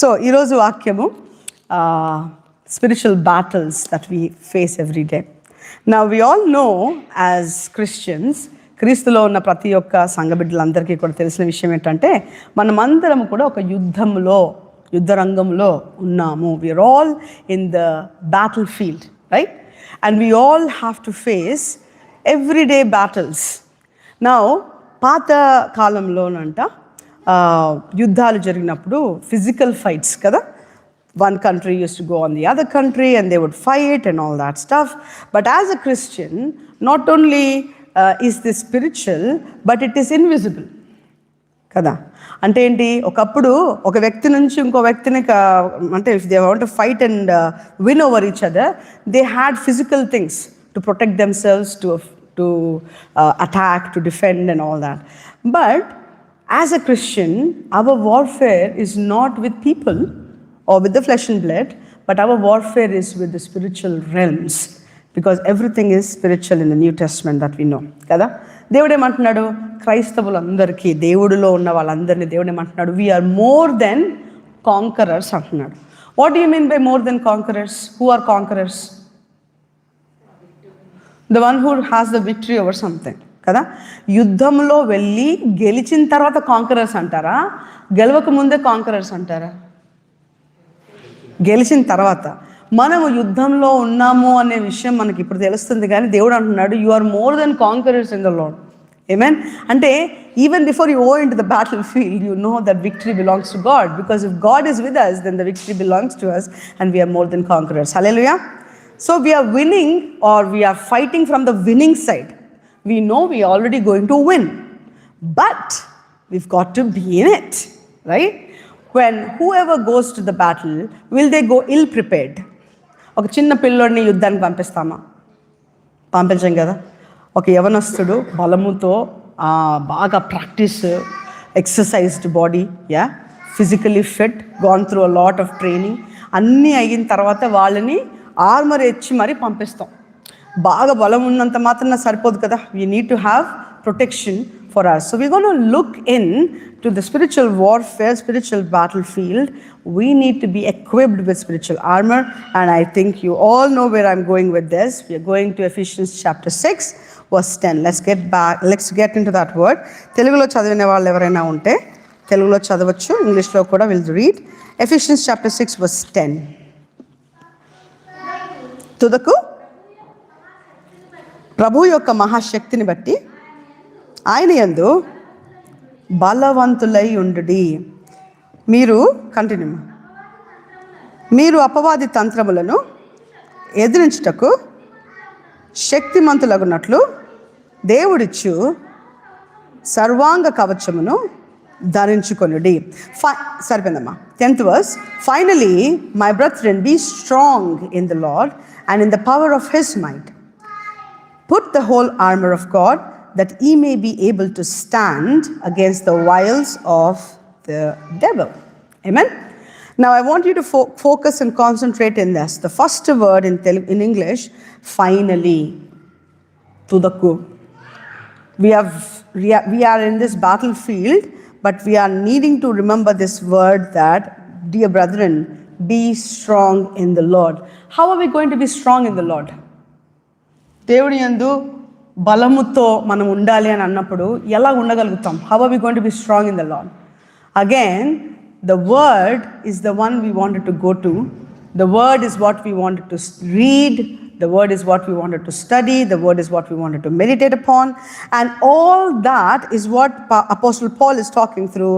So ఈరోజు వాక్యము spiritual battles that we face every day. Now we all know as Christians, క్రీస్తులో ఉన్న ప్రతి ఒక్క సంఘ బిడ్డలందరికీ కూడా తెలిసిన విషయం ఏంటంటే మనమందరం కూడా ఒక యుద్ధ రంగంలో ఉన్నాము. We are all in the battle field, right? And we all have to face everyday battles. Now పాత కాలంలోనంట యుద్ధాలు జరిగినప్పుడు ఫిజికల్ ఫైట్స్ కదా. One country used to go on the other country and they would fight and all that stuff. But as a Christian, not only is this spiritual, but it is invisible. కదా అంటే ఏంటి, ఒకప్పుడు ఒక వ్యక్తి నుంచి ఇంకో వ్యక్తిని అంటే if they want to fight and win over each other, they had physical things to protect themselves, to attack, to defend and all that. But as a Christian, our warfare is not with people or with the flesh and blood, but our warfare is with the spiritual realms, because everything is spiritual in the New Testament that we know. కదా దేవుడు ఏమంటున్నాడు, క్రైస్తవులందరికీ, దేవుడిలో ఉన్న వాళ్ళందరినీ దేవుడు ఏమంటున్నాడు, we are more than conquerors అంటున్నాడు. What do you mean by more than conquerors? Who are conquerors? The one who has the victory over something కదా. యుద్ధంలో వెళ్ళి గెలిచిన తర్వాత కాంకరర్స్ అంటారా, గెలవక ముందే కాంకరర్స్ అంటారా? గెలిచిన తర్వాత. మనము యుద్ధంలో ఉన్నాము అనే విషయం మనకి ఇప్పుడు తెలుస్తుంది, కానీ దేవుడు అంటున్నాడు you are more than conquerors in the Lord. Amen. అంటే even before you go into the battle field, you know that victory belongs to God, because if God is with us, then the victory belongs to us and we are more than conquerors. Hallelujah. So we are winning, or we are fighting from the winning side. We know we are already going to win, but we've got to be in it, right? When whoever goes to the battle, will they go ill prepared? ఒక చిన్న పిల్లోడిని యుద్ధానికి పంపిస్తామా? పంపించాం కదా. ఒక యవనస్తుడు బలముతో బాగా practice, exercised body, physically fit, gone through a lot of training, అన్నీ అయిన తర్వాత వాళ్ళని ఆర్మర్ ఇచ్చి మరీ పంపిస్తాం. బాగా బలం ఉన్నంత మాత్రం సరిపోదు కదా. We need to have protection for us. So we're going to look in to the spiritual warfare, spiritual battlefield. We need to be equipped with spiritual armor, and I think you all know where I'm going with this. We are going to Ephesians chapter 6 verse 10. Let's get into that word. Telugulo chadivine vallu evaraina unte telugulo chadavachu, English lo kuda we'll read. Ephesians chapter 6 verse 10. తుదకు ప్రభు యొక్క మహాశక్తిని బట్టి ఆయన యందు బలవంతులై ఉండుడి. మీరు అపవాది తంత్రములను ఎదిరించుటకు శక్తిమంతులగునట్లు దేవుడిచ్చు సర్వాంగ కవచమును ధరించుకొనుడి. సరిపోయిందమ్మా. 10th verse. Finally, my brethren, be strong in the Lord and in the power of his might. Put the whole armor of God, that ye may be able to stand against the wiles of the devil. Amen. Now I want you to focus and concentrate in this. The first word in English, finally, tudaku. We are in this battlefield, but we are needing to remember this word, that, dear brethren, be strong in the Lord. How are we going to be strong in the Lord? దేవుని యందు బలముతో మనం ఉండాలి అని అన్నప్పుడు ఎలా ఉండగలుగుతాం? How are we going to be strong in the Lord? Again, the word is the one we wanted to go to. The word is what we wanted to read. The word is what we wanted to study. The word is what we wanted to meditate upon. And all that is what Apostle Paul is talking through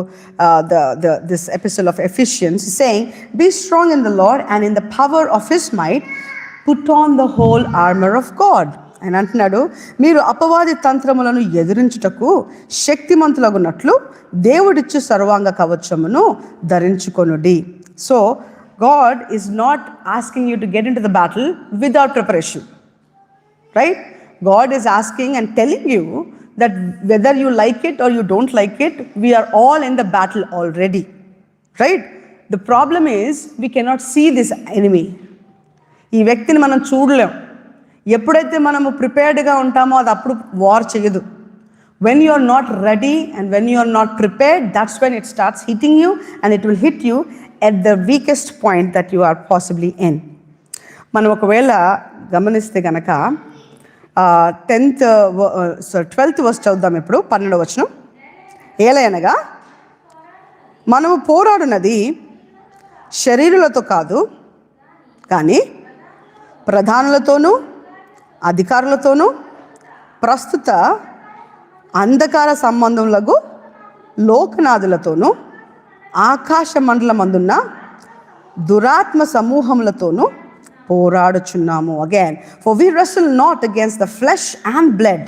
this epistle of Ephesians, saying, be strong in the Lord and in the power of his might, put on the whole armor of God. అని అంటున్నాడు, మీరు అపవాది తంత్రములను ఎదిరించుటకు శక్తిమంతులగునట్లు దేవుడిచ్చు సర్వాంగ కవచమును ధరించుకొనుడి. So God is not asking you to get into the battle without preparation, right? God is asking and telling you that whether you like it or you don't like it, we are all in the battle already, right? The problem is we cannot see this enemy. ఈ వ్యక్తిని మనం చూడలేం. ఎప్పుడైతే మనము ప్రిపేర్డ్గా ఉంటామో అది అప్పుడు war చేయదు. When you are not ready and when you are not prepared, that's when it starts hitting you, and it will hit you at the weakest point that you are possibly in. మనం ఒకవేళ గమనిస్తే కనుక 12th verse చదువుదాం ఇప్పుడు, 12వ వచనం. ఏలయనగా మనము పోరాడునది శరీరులతో కాదు, కానీ ప్రధానులతోనూ అధికారులతోనూ ప్రస్తుత అంధకార సంబంధములకు లోకనాథులతోనూ ఆకాశ మండలమందున్న దురాత్మ సమూహములతోనూ పోరాడుచున్నాము. Again, for we wrestle not against the flesh and blood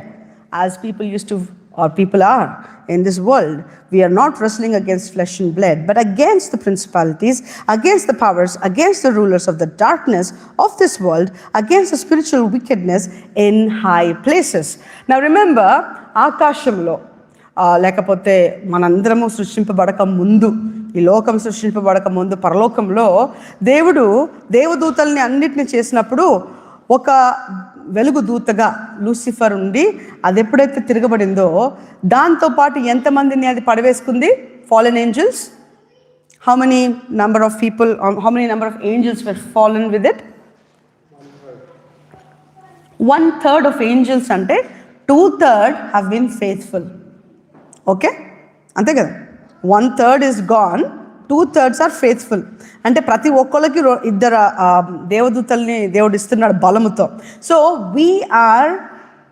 as people used to or people are in this world. We are not wrestling against flesh and blood, but against the principalities, against the powers, against the rulers of the darkness of this world, against the spiritual wickedness in high places. Now remember, ఆకాశంలో లేకపోతే మనందరము సృష్టింపబడక ముందు, ఈ లోకం సృష్టింపబడక ముందు పరలోకంలో దేవుడు దేవదూతల్ని అన్నిటిని చేసినప్పుడు ఒక వెలుగు దూతగా లూసిఫర్ ఉండి, అది ఎప్పుడైతే తిరగబడిందో దాంతోపాటు ఎంతమందిని అది పడవేసుకుంది? Fallen angels. How many number of people, how many number of angels were fallen with it? 1/3 of angels అంటే 2/3 హ్యావ్ బీన్ ఫెయిత్ఫుల్. ఓకే, అంతే కదా. 1/3 is gone, 2/3 ఆర్ ఫెయిత్ఫుల్. అంటే ప్రతి ఒక్కళ్ళకి ఇద్దరు దేవదూతల్ని దేవుడు ఇస్తున్నాడు బలముతో. So we are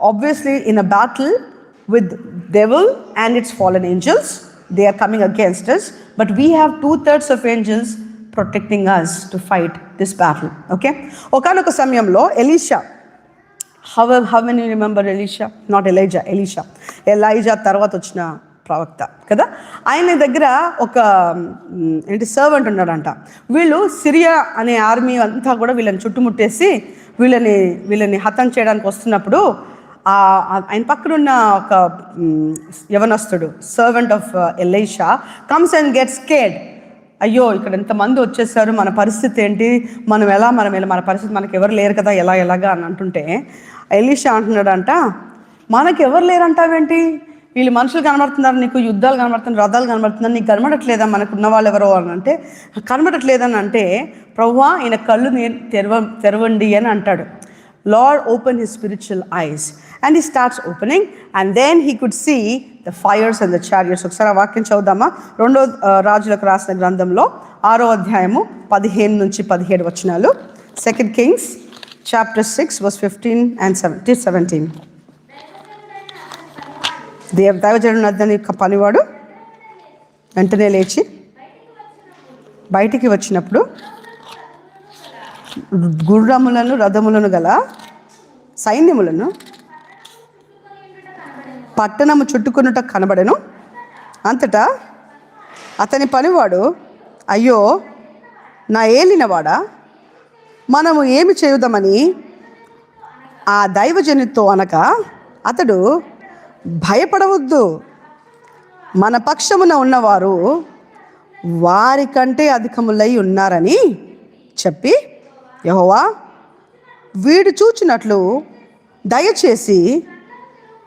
obviously in a battle with devil and its fallen angels. They are coming against us, but we have 2/3 of angels protecting us to fight this battle. Okay, ఒకానొక సమయంలో Elisha, how many remember Elisha? Not Elijah, Elisha. Elijah తర్వాత వచ్చిన ప్రవక్త కదా. ఆయన దగ్గర ఒక servant ఉన్నాడంట. వీళ్ళు సిరియా అనే ఆర్మీ అంతా కూడా వీళ్ళని చుట్టుముట్టేసి వీళ్ళని హతం చేయడానికి వస్తున్నప్పుడు ఆయన పక్కనున్న ఒక యవనస్తుడు, servant of Elisha, comes and gets scared. అయ్యో, ఇక్కడ ఎంతమంది వచ్చేసారు, మన పరిస్థితి ఏంటి, మన పరిస్థితి, మనకి ఎవరు లేరు కదా, ఎలాగా అని అంటుంటే ఎలీషా అంటున్నాడంట, మనకి ఎవరు లేరంటావేంటి, వీళ్ళు మనుషులు కనబడుతున్నారు, నీకు యుద్ధాలు కనబడుతున్నారు, రథాలు కనబడుతున్నారు, నీకు కనబడట్లేదా మనకున్న వాళ్ళు ఎవరో అని అంటే, కనబడట్లేదని అంటే, ప్రభువా ఈయన కళ్ళు తెరవండి అని అంటాడు. Lord opened his spiritual eyes and he starts opening, and then he could see the fires and the chariots. ఒకసారి ఆ వాక్యం చదువుదామా? 2వ రాజులకు రాసిన గ్రంథంలో 6వ అధ్యాయము 15 నుంచి 17 వచనాలు. 2 Kings chapter 6 verse 15 and 17. దైవజనుడు అతని పనివాడు వెంటనే లేచి బయటికి వచ్చినప్పుడు గుర్రములను రథములను గల సైన్యములను పట్టణము చుట్టుకున్నట కనబడెను. అంతటా అతని పనివాడు, అయ్యో నా ఏలినవాడా, మనము ఏమి చేయుదామని ఆ దైవజనుతో అనగా, అతడు భయపడవద్దు, మన పక్షమున ఉన్నవారు వారికంటే అధికములై ఉన్నారని చెప్పి, యెహోవా వీడు చూచినట్లు దయచేసి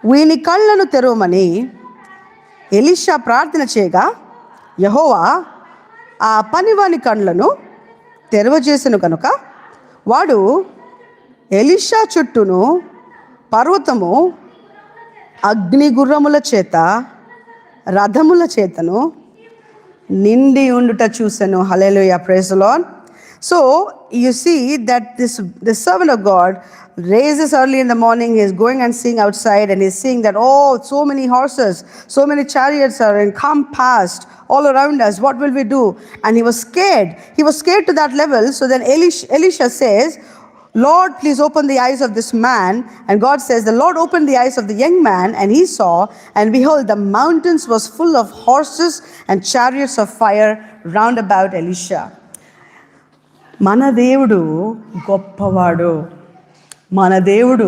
వీని కళ్ళను తెరవమని ఎలీషా ప్రార్థన చేయగా, యెహోవా ఆ పనివాని కళ్ళను తెరవజేసెను కనుక వాడు ఎలీషా చుట్టూను పర్వతము అగ్నిగుర్రముల చేత రథముల చేతను నిండి ఉండుట చూసెను. Hallelujah, praise the Lord. So you see that this servant of God raises early in the morning. He is going and seeing outside, and he's seeing that, oh, so many horses, so many chariots are and come past all around us. What will we do? And he was scared. He was scared to that level. So then Elisha says, Lord, please open the eyes of this man. And God says, the Lord opened the eyes of the young man, and he saw, and behold, the mountains was full of horses and chariots of fire round about Elisha. మన దేవుడు గొప్పవాడు, మన దేవుడు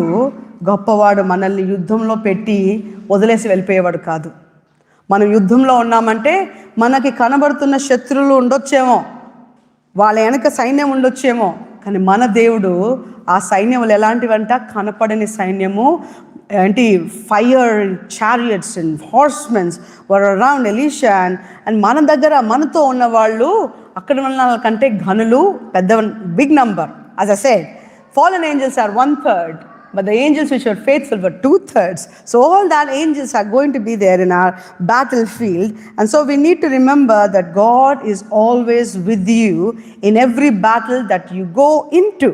గొప్పవాడు. మనల్ని యుద్ధంలో పెట్టి వదిలేసి వెళ్ళిపోయేవాడు కాదు. మనం యుద్ధంలో ఉన్నామంటే మనకి కనబడుతున్న శత్రువులు ఉండొచ్చేమో, వాళ్ళ వెనక సైన్యం ఉండొచ్చేమో, కానీ మన దేవుడు ఆ సైన్యములు ఎలాంటివంట, కనపడని సైన్యము ఏంటి, fire chariots and horsemens were around Elisha. And మన దగ్గర మనతో ఉన్న వాళ్ళు అక్కడ ఉన్న వాళ్ళకంటే ఘనులు పెద్ద, big number. As I said, fallen angels are 1/3, but the angels which are faithful were 2/3. So all that angels are going to be there in our battlefield. And so we need to remember that God is always with you in every battle that you go into.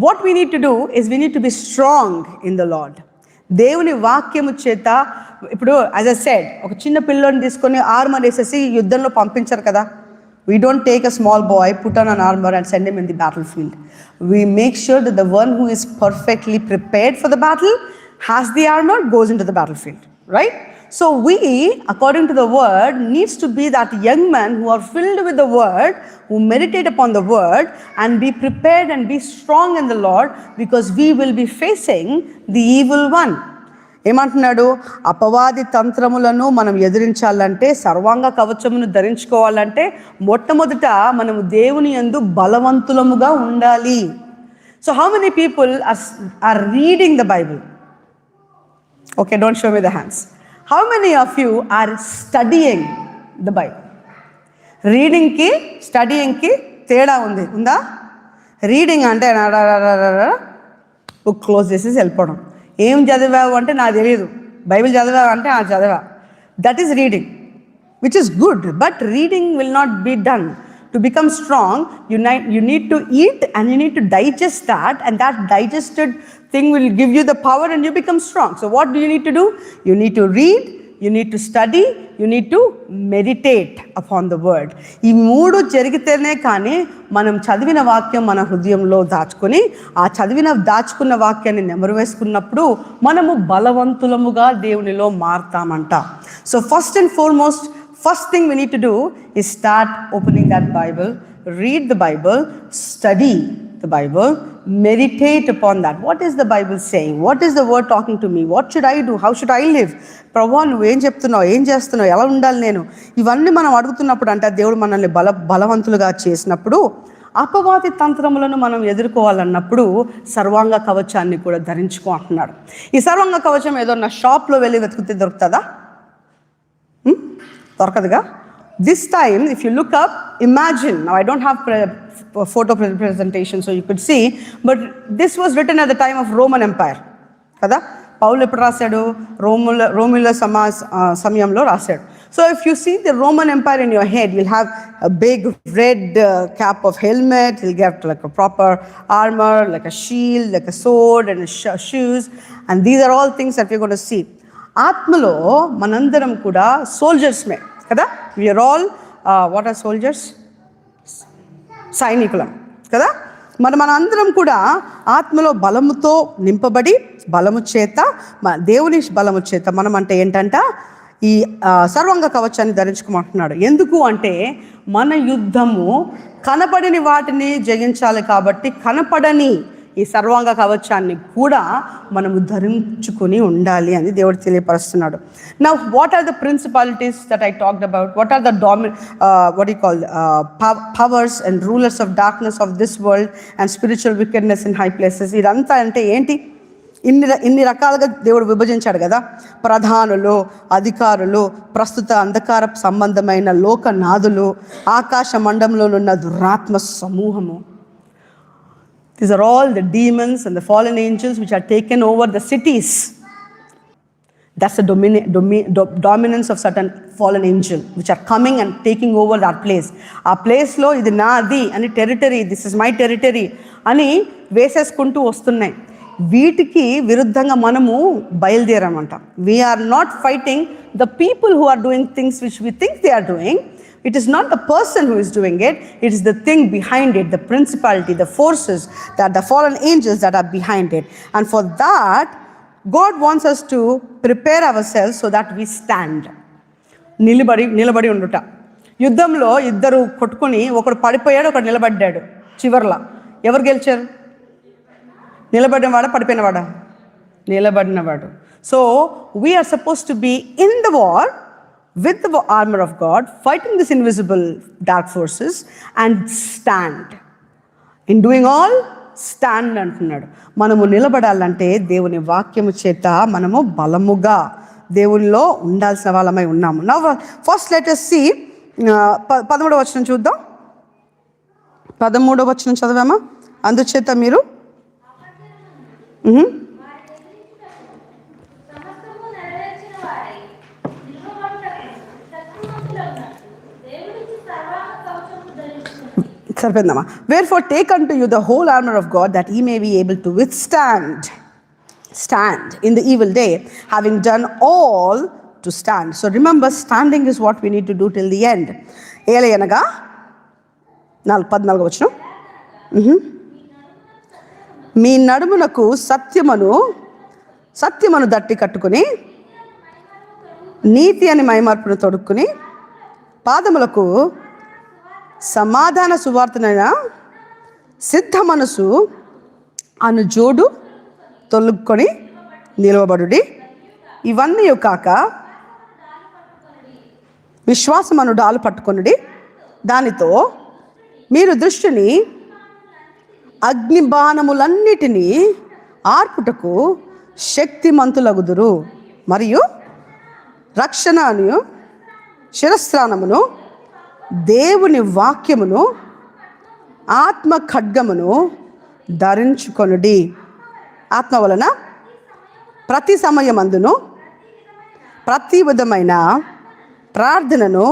What we need to do is we need to be strong in the Lord. దేవుని వాక్యము చేత, ఇప్పుడు as a said, ఒక చిన్న పిల్లని తీసుకొని armour వేసేసి యుద్ధంలో పంపించారు కదా. We don't take a small boy, put on an armor and send him in the battlefield. We make sure that the one who is perfectly prepared for the battle, has the armor, goes into the battlefield, right? So we, according to the word, needs to be that young man who are filled with the word, who meditate upon the word and be prepared and be strong in the Lord, because we will be facing the evil one. ఏమంటున్నాడు? అపవాది తంత్రములను మనం ఎదిరించాలంటే, సర్వాంగ కవచమును ధరించుకోవాలంటే మొట్టమొదట మనము దేవుని యందు బలవంతులముగా ఉండాలి. So how many people are reading the Bible? Okay, don't show me the hands. How many of you are studying the Bible? రీడింగ్కి స్టడీయింగ్కి తేడా ఉందా? రీడింగ్ అంటే బుక్ క్లోజ్ చేసేసి వెళ్ళిపోవడం. ఏం చదివావు అంటే నాకు తెలియదు. బైబిల్ చదివావు అంటే చదివా. That is reading, which is good, but reading will not be done. To become strong, you need to eat and you need to digest that, and that digested thing will give you the power and you become strong. So what do you need to do? You need to read, you need to study, you need to meditate upon the word. ఈ మూడు జరిగితేనే కానీ మనం చదివిన వాక్యం మన హృదయంలో దాచుకొని, ఆ దాచుకున్న వాక్యాన్ని నెమరు వేసుకున్నప్పుడు మనము బలవంతులముగా దేవునిలో మారతామంట. So first and foremost, first thing we need to do is start opening that Bible, read the Bible, study the Bible, meditate upon that. What is the Bible saying? What is the word talking to me? What should I do? How should I live? ప్రభువా నువ్వు ఏం చెప్తున్నావు, ఏం చేస్తున్నావు, ఎలా ఉండాలి నేను? ఇవన్నీ మనం అడుగుతున్నప్పుడు అంటే దేవుడు మనల్ని బలవంతులుగా చేసినప్పుడు, అపవాది తంత్రములను మనం ఎదుర్కోవాలన్నప్పుడు సర్వాంగ కవచాన్ని కూడా ధరించుకో అంటున్నాడు. ఈ సర్వాంగ కవచం ఏదో నా షాప్లో వెళ్ళి వెతుకుతే దొరుకుతుందా? దొరకదుగా. This time, if you look up, imagine, now I don't have photo presentation so you could see, but this was written at the time of Roman Empire. కదా, పౌలు ఎప్పుడు రాశాడు? రోముల సమయంలో రాశాడు. So if you see the Roman Empire in your head, you'll have a big red cap of helmet, you'll get like a proper armor, like a shield, like a sword and shoes, and these are all things that we're going to see. ఆత్మలో మనందరం కూడా సోల్జర్స్మే కదా. We are all what are soldiers? సైనికులం కదా. మనందరం కూడా ఆత్మలో బలముతో నింపబడి, బలము చేత, దేవుని బలము చేత మనం అంటే ఏంటంట, ఈ సర్వాంగ కవచాన్ని ధరించుకోమంటున్నాడు. ఎందుకు అంటే మన యుద్ధము కనపడని వాటిని జయించాలి కాబట్టి కనపడని ఈ సర్వాంగ కవచాన్ని కూడా మనము ధరించుకొని ఉండాలి అని దేవుడు తెలియపరుస్తున్నాడు. Now what are the principalities that I talked about? What are the powers and rulers of darkness of this world and spiritual wickedness in high places? ఇదంతా అంటే ఏంటి? ఇన్ని రకాలుగా దేవుడు విభజించాడు కదా. ప్రధానులు, అధికారులు, ప్రస్తుత అంధకార సంబంధమైన లోకనాథులు, ఆకాశ మండలంలో ఉన్న దురాత్మ సమూహము. These are all the demons and the fallen angels which are taken over the cities. That's the dominance of certain fallen angel which are coming and taking over that place. ఆ ప్లేస్లో ఇది నాది అని territory, this is my territory అని వేసేసుకుంటూ వస్తున్నాయి. వీటికి విరుద్ధంగా మనము బయలుదేరామంట. We are not fighting the people who are doing things which we think they are doing. It is not the person who is doing it, it is the thing behind it, the principality, the forces, that the fallen angels that are behind it. And for that, God wants us to prepare ourselves so that we stand. నిలబడి ఉండుట. యుద్ధంలో ఇద్దరు కొట్టుకుని ఒకడు పడిపోయాడు, ఒకడు నిలబడ్డాడు. చివర్లా ఎవరు గెలిచారు? నిలబడినవాడా పడిపోయినవాడా? నిలబడినవాడు. So we are supposed to be in the war with the armor of God, fighting this invisible dark forces and stand. In doing all, stand అంటున్నాడు. మనము నిలబడాలంటే దేవుని వాక్యము చేత మనము బలముగా దేవునిలో ఉండాల్సిన వాళ్ళమై ఉన్నాము. Now first let us see 13వ వచనం చూద్దాం. 13వ వచనం చదివామా? అందుచేత మీరు సరిపోయిందమ్మా. Wherefore take unto you the whole armor of God, that ye may be able to stand in the evil day, having done all to stand. So remember, standing is what we need to do till the end. ఏలయనగా 14వ వచనం, మీ నడుమునకు సత్యమును దట్టి కట్టుకుని, నీతి అని మైమార్పును తొడుక్కుని, పాదములకు సమాధాన సువార్తనైన సిద్ధ మనసు అను జోడు తొలుక్కొని నిలవబడుడి. ఇవన్నీ కాక విశ్వాసమను డాలు పట్టుకొనుడి. దానితో మీరు దృష్టిని అగ్నిబాణములన్నిటినీ ఆర్పుటకు శక్తిమంతులగుదురు. మరియు రక్షణ అను శిరస్త్రాణమును, దేవుని వాక్యమును, ఆత్మ ఖడ్గమును ధరించుకొనుడి. ఆత్మ వలన ప్రతి సమయమందును ప్రతి విధమైన ప్రార్థనను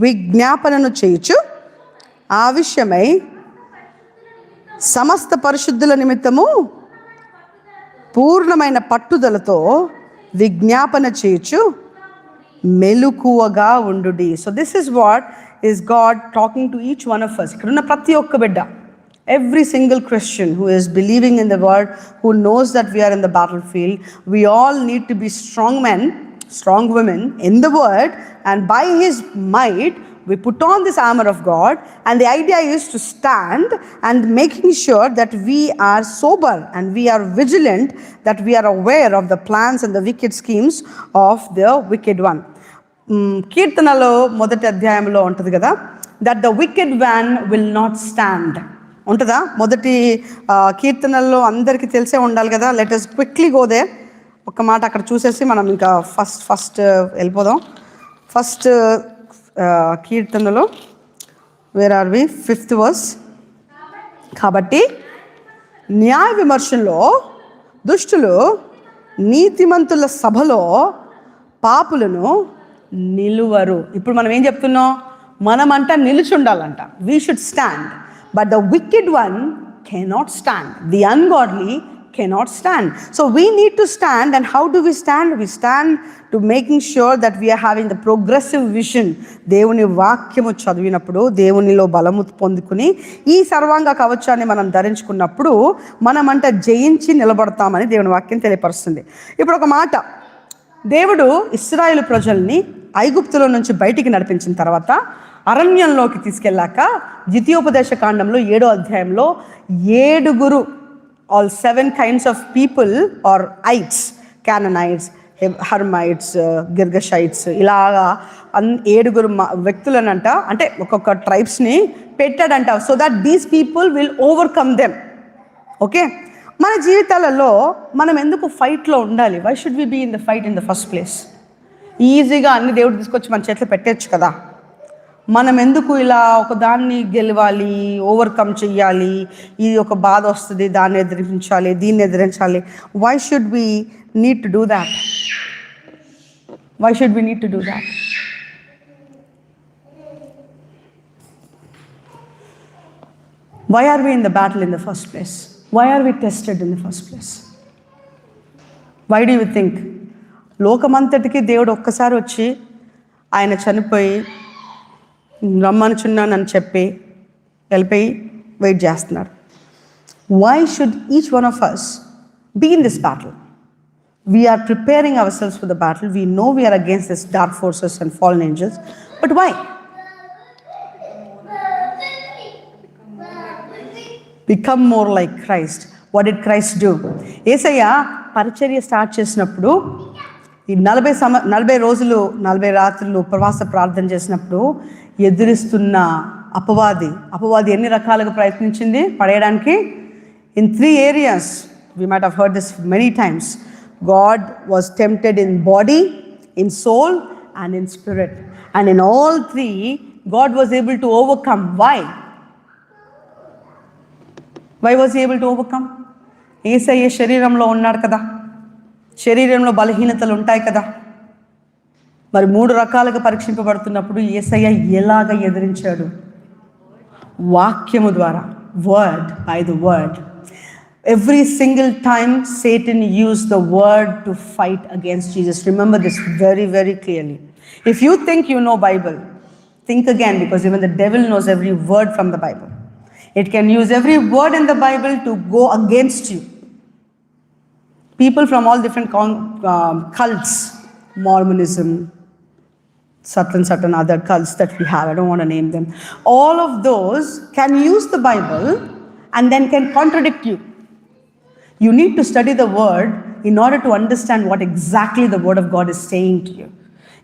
విజ్ఞాపనను చేయుచు ఆ విషయమై సమస్త పరిశుద్ధుల నిమిత్తము పూర్ణమైన పట్టుదలతో విజ్ఞాపన చేయుచు మెలకువగా ఉండుడి. So this is what is God talking to each one of us. ఇక్కడ ఉన్న ప్రతి ఒక్క బిడ్డ, every single Christian who is believing in the word, who knows that we are in the battlefield, we all need to be strong men, strong women in the word, and by his might we put on this armor of God, and the idea is to stand and making sure that we are sober and we are vigilant, that we are aware of the plans and the wicked schemes of the wicked one. కీర్తనలో మొదటి అధ్యాయంలో ఉంటుంది కదా, that the wicked one will not stand ఉంటుందా? మొదటి కీర్తనల్లో అందరికీ తెలిసే ఉండాలి కదా. Let us quickly go there. ఒక మాట అక్కడ చూసేసి మనం ఇంకా ఫస్ట్ వెళ్ళిపోదాం. ఫస్ట్ కీర్తనలో where are we? 5th verse. కాబట్టి న్యాయ విమర్శలో దుష్టులు నీతిమంతుల సభలో పాపులను నిలువరు. ఇప్పుడు మనం ఏం చెప్తున్నాం? మనమంట నిలిచి ఉండాలంట. We should stand. But the wicked one cannot stand. The ungodly cannot stand. So we need to stand. And how do we stand? We stand to making sure that we are having the progressive vision. దేవుని వాక్యము చదివినప్పుడు, దేవునిలో బలము పొందుకుని ఈ సర్వాంగ కవచాన్ని మనం ధరించుకున్నప్పుడు మనమంట జయించి నిలబడతామని దేవుని వాక్యం తెలియపరుస్తుంది. ఇప్పుడు ఒక మాట, దేవుడు ఇశ్రాయేలు ప్రజల్ని ఐగుప్తులో నుంచి బయటికి నడిపించిన తర్వాత అరణ్యంలోకి తీసుకెళ్ళాక ద్వితీయోపదేశ కాండంలో 7వ అధ్యాయంలో 7 all 7 kinds of people or ites, Canaanites, Hermites, Girgashites, ఇలాగా 7 వ్యక్తులనంట, అంటే ఒక్కొక్క ట్రైబ్స్ని పెట్టాడంట, so that these people will overcome them. Okay, మన జీవితాలలో మనం ఎందుకు ఫైట్లో ఉండాలి? Why should we be in the fight in the first place? ఈజీగా అన్ని దేవుడు తీసుకొచ్చి మన చేతిలో పెట్టచ్చు కదా. మనం ఎందుకు ఇలా ఒక దాన్ని గెలవాలి, ఓవర్కమ్ చెయ్యాలి, ఇది ఒక బాధ వస్తుంది, దాన్ని ఎదిరించాలి, దీన్ని ఎదిరించాలి? Why should we need to do that? Why should we need to do that? Why are we in the battle in the first place? Why are we tested in the first place? Why do you think లోకమంతటికి దేవుడు ఒక్కసారి వచ్చి ఆయన చనిపోయి రమ్మనుచున్నానని చెప్పి వెళ్ళిపోయి వెయిట్ చేస్తున్నారు? Why should each one of us be in this battle? We are preparing ourselves for the battle. We know we are against this dark forces and fallen angels. But why? Become more like Christ. What did Christ do? యేసయ్య పరిచర్య start చేసినప్పుడు ఈ 40 రోజులు 40 రాత్రులు ఉపవాస ప్రార్థన చేసినప్పుడు ఎదురిస్తున్న అపవాది ఎన్ని రకాలుగా ప్రయత్నించింది పడేయడానికి? In 3 areas. We might have heard this many times. God was tempted in body, in soul, and in spirit. And in all 3, God was able to overcome. Why? Why was able to overcome? Yesayya శరీరంలో ఉన్నాడు కదా, శరీరంలో బలహీనతలు ఉంటాయి కదా. మరి 3 రకాలుగా పరీక్షింపబడుతున్నప్పుడు యేసయ్య ఎలాగ ఎదిరించాడు? వాక్యము ద్వారా, word, by the word. Every single time Satan used the word to fight against Jesus. Remember this very, very clearly. If you think you know Bible, think again, because even the devil knows every word from the Bible. It can use every word in the Bible to go against you. People from all different cults, Mormonism, certain other cults that we have, I don't want to name them. All of those can use the Bible and then can contradict you. You need to study the word in order to understand what exactly the word of God is saying to you,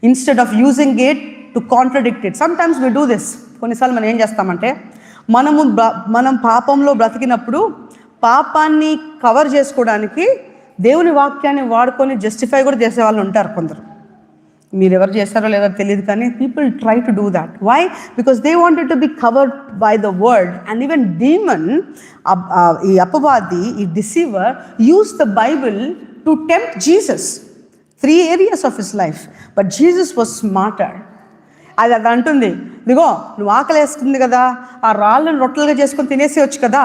instead of using it to contradict it. Sometimes we do this. కొన్నిసార్లు మనం ఏం చేస్తామంటే, మనం పాపంలో బ్రతికినప్పుడు పాపాన్ని cover చేసుకోవడానికి దేవుని వాక్యాన్ని వాడుకొని జస్టిఫై కూడా చేసే వాళ్ళు ఉంటారు కొందరు. మీరు ఎవరు చేస్తారో లేదో తెలియదు, కానీ people try to do that. Why? Because they wanted to be covered by the word. And even demon, ఈ అపవాది, ఈ deceiver uses the Bible to tempt Jesus 3 areas of his life. But Jesus was smarter. అది అంటుంది, ఇదిగో నువ్వు ఆకలేస్తుంది కదా, ఆ రాళ్ళను రొట్టెలుగా చేసుకొని తినేసేయచ్చు కదా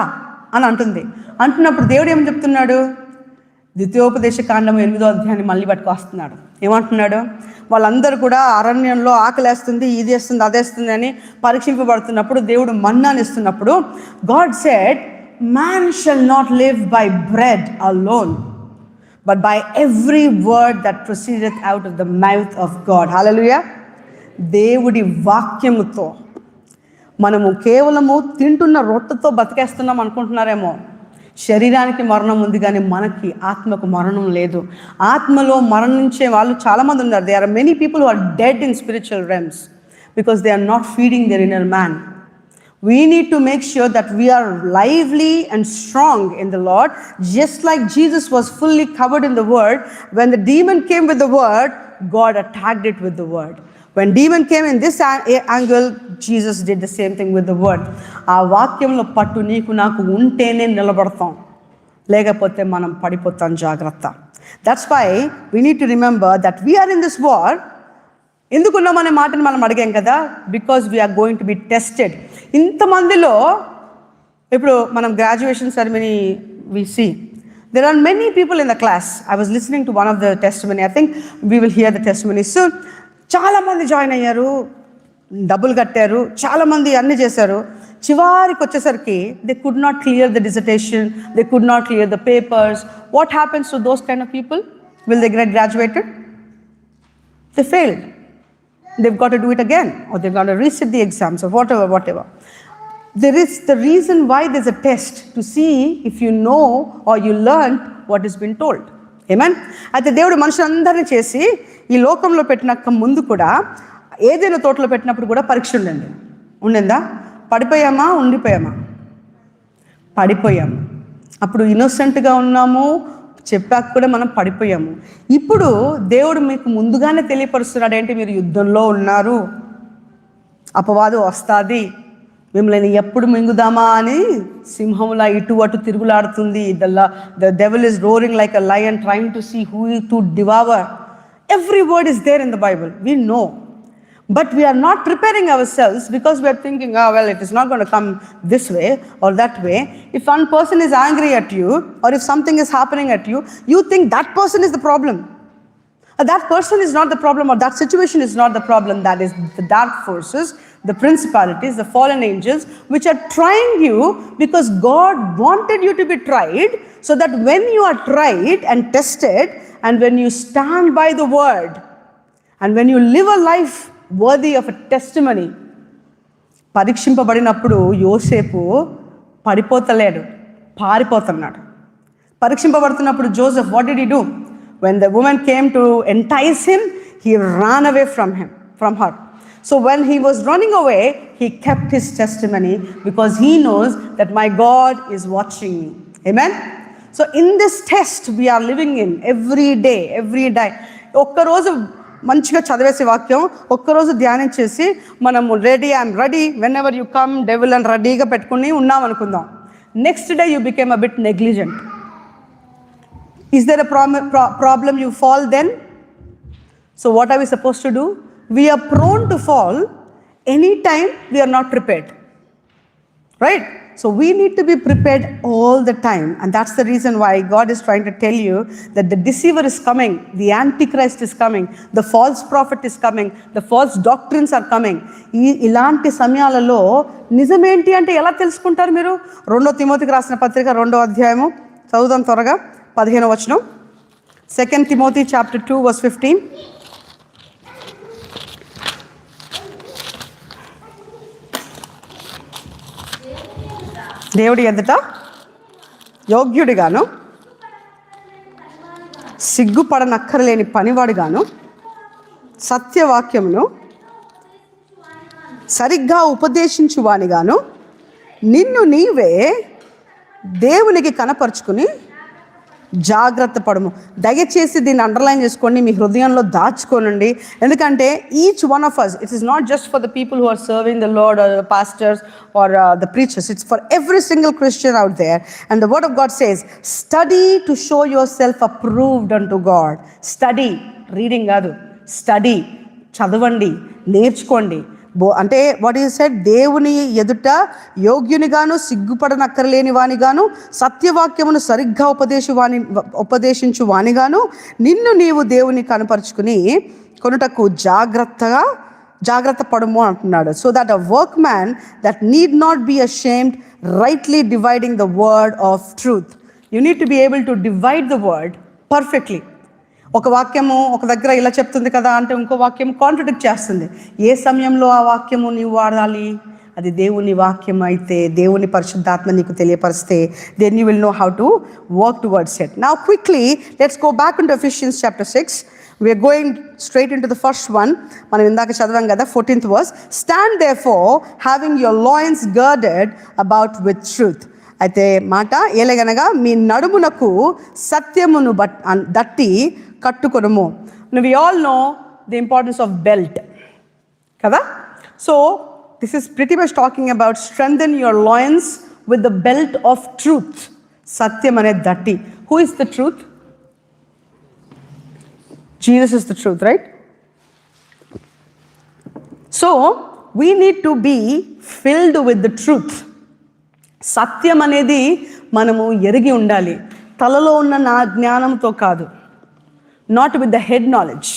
అని అంటుంది. అంటున్నప్పుడు దేవుడు ఏమని చెప్తున్నాడు? ద్వితీయోపదేశ కాండము 8వ అధ్యాయాన్ని మళ్ళీ పట్టుకొస్తున్నాడు. ఏమంటున్నాడు? వాళ్ళందరూ కూడా అరణ్యంలో ఆకలేస్తుంది, ఇది వేస్తుంది, అదేస్తుంది అని పరీక్షింపబడుతున్నప్పుడు, దేవుడు మన్నాని ఇస్తున్నప్పుడు, God said, man shall not live by bread alone, but by every word that proceedeth out of the mouth of God. Hallelujah. దేవుడి వాక్యముతో మనము కేవలము తింటున్న రొట్టెతో బతికేస్తున్నాం అనుకుంటున్నారేమో. శరీరానికి మరణం ఉంది, కానీ మనకి ఆత్మకు మరణం లేదు. ఆత్మలో మరణించే వాళ్ళు చాలామంది ఉన్నారు. They are many people who are dead in spiritual realms because they are not feeding their inner man. We need to make sure that we are lively and strong in the Lord, just like Jesus was fully covered in the word. When the demon came with the word, God attacked it with the word. When demon came in this angle, Jesus did the same thing with the word. ఆ వాక్యంలో పట్టు నీకు నాకు ఉంటేనే నిలబడతాం, లేకపోతే మనం పడిపోతాం. జాగ్రత్త. That's why we need to remember that we are in this war. ఎందుకున్నామనే మాటని మనం అడిగాం కదా, because we are going to be tested. ఇంతమందిలో ఇప్పుడు మనం graduation ceremony we see there are many people in the class. I was listening to one of the testimony. I think we will hear the testimony soon. చాలా మంది join అయ్యారు, డబ్బులు కట్టారు, చాలా మంది అన్ని చేశారు. చివరికి వచ్చేసరికి they could not clear the dissertation, they could not clear the papers. What happens to those kind of people? Will they get graduated? They failed. They've got to do it again, or they've got to resit the exams, or whatever. There is the reason why there's a test, to see if you know or you learned what has been told. Amen. అయితే దేవుడు మనుషులందరినీ చేసి ఈ లోకంలో పెట్టినాక ముందు కూడా, ఏదైనా తోటలో పెట్టినప్పుడు కూడా పరీక్ష ఉండిందా? పడిపోయామా? ఉండిపోయామా? పడిపోయాము. అప్పుడు ఇన్నోసెంట్గా ఉన్నాము, చెప్పాక కూడా మనం పడిపోయాము. ఇప్పుడు దేవుడు మీకు ముందుగానే తెలియపరుస్తున్నాడు, ఏంటి? మీరు యుద్ధంలో ఉన్నారు, అపవాదు వస్తుంది, మిమ్మల్ని ఎప్పుడు మింగుదామా అని సింహంలా ఇటు అటు తిరుగులాడుతుంది. The devil is roaring like a lion trying to see who to devour. Every word is there in the Bible. We know. But we are not preparing ourselves because we are thinking, well, it is not going to come this way or that way. If one person is angry at you, or if something is happening at you, you think that person is the problem. That person is not the problem, or that situation is not the problem. That is the dark forces, the principalities, the fallen angels, which are trying you because God wanted you to be tried, so that when you are tried and tested, and when you stand by the word, and when you live a life worthy of a testimony. పరీక్షింపబడినప్పుడు యోసేపు పడిపోతలేడు, పారిపోతున్నాడు. పరీక్షింపబడుతున్నప్పుడు Joseph, what did he do? When the woman came to entice him, he ran away from her. So when he was running away, he kept his testimony, because he knows that my God is watching me. Amen. So in this test we are living in every day. ఒక్కరోజు మంచిగా చదివేసి వాక్యం, ఒక్కరోజు ధ్యానించేసి మనము ready, I'm ready when ever you come devil అని రెడీగా పెట్టుకుని ఉన్నాం అనుకుందాం. Next day you became a bit negligent. Is there a problem you fall then? So what are we supposed to do? We are prone to fall anytime we are not prepared. Right? So we need to be prepared all the time. And that's the reason why God is trying to tell you that the deceiver is coming, the antichrist is coming, the false prophet is coming, the false doctrines are coming. ఇలాంటి సమయాలలో నిజమేంటి అంటే ఎలా తెలుసుకుంటారు మీరు? 2 తిమోతికి రాసిన పత్రిక 2వ అధ్యాయము చదువుదాం త్వరగా, 15వ వచనం. 2 Timothy chapter 2 verse 15. దేవుడి ఎదుట యోగ్యుడిగాను, సిగ్గుపడనక్కరలేని పనివాడిగాను, సత్యవాక్యమును సరిగ్గా ఉపదేశించువానిగాను నిన్ను నీవే దేవునికి కనపరుచుకుని జాగ్రత్త పడము. దయచేసి దీన్ని అండర్లైన్ చేసుకోండి, మీ హృదయంలో దాచుకోనండి. ఎందుకంటే each one of us, it is not just for the people who are serving the Lord or the pastors or the preachers, it's for every single Christian out there. And the word of God says, study to show yourself approved unto God. Study, reading కాదు, study, చదవండి, నేర్చుకోండి. అంటే what is said, దేవుని ఎదుట యోగ్యునిగాను, సిగ్గుపడనక్కరలేని వానిగాను, సత్యవాక్యమును సరిగ్గా ఉపదేశించు వానిగాను నిన్ను నీవు దేవుని కనపరుచుకుని కొనుటకు జాగ్రత్త పడము అంటున్నాడు. So that a workman that need not be ashamed, rightly dividing the word of truth. You need to be able to divide the word perfectly. ఒక వాక్యము ఒక దగ్గర ఇలా చెప్తుంది కదా అంటే ఇంకో వాక్యం కాంట్రడిక్ట్ చేస్తుంది. ఏ సమయంలో ఆ వాక్యము నీవు వాడాలి? అది దేవుని వాక్యం అయితే, దేవుని పరిశుద్ధాత్మ నీకు తెలియపరిస్తే, then you will know how to work towards it. Now quickly let's go back into Ephesians chapter 6. We are going straight into the first one. మనం ఇందాక చదివాం కదా, 14th verse. Stand therefore having your loins girded about with truth. అయితే మాట ఏలగనగా మీ నడుమునకు సత్యమును దట్టి కట్టుకొనుము. We all know the importance of belt కదా. So this is pretty much talking about strengthen your loins with the belt of truth. సత్యం అనే దట్టి. Who is the truth? Jesus is the truth, right? So we need to be filled with the truth. సత్యం అనేది మనము ఎరిగి ఉండాలి, తలలో ఉన్న నా జ్ఞానంతో కాదు. Not with the head knowledge,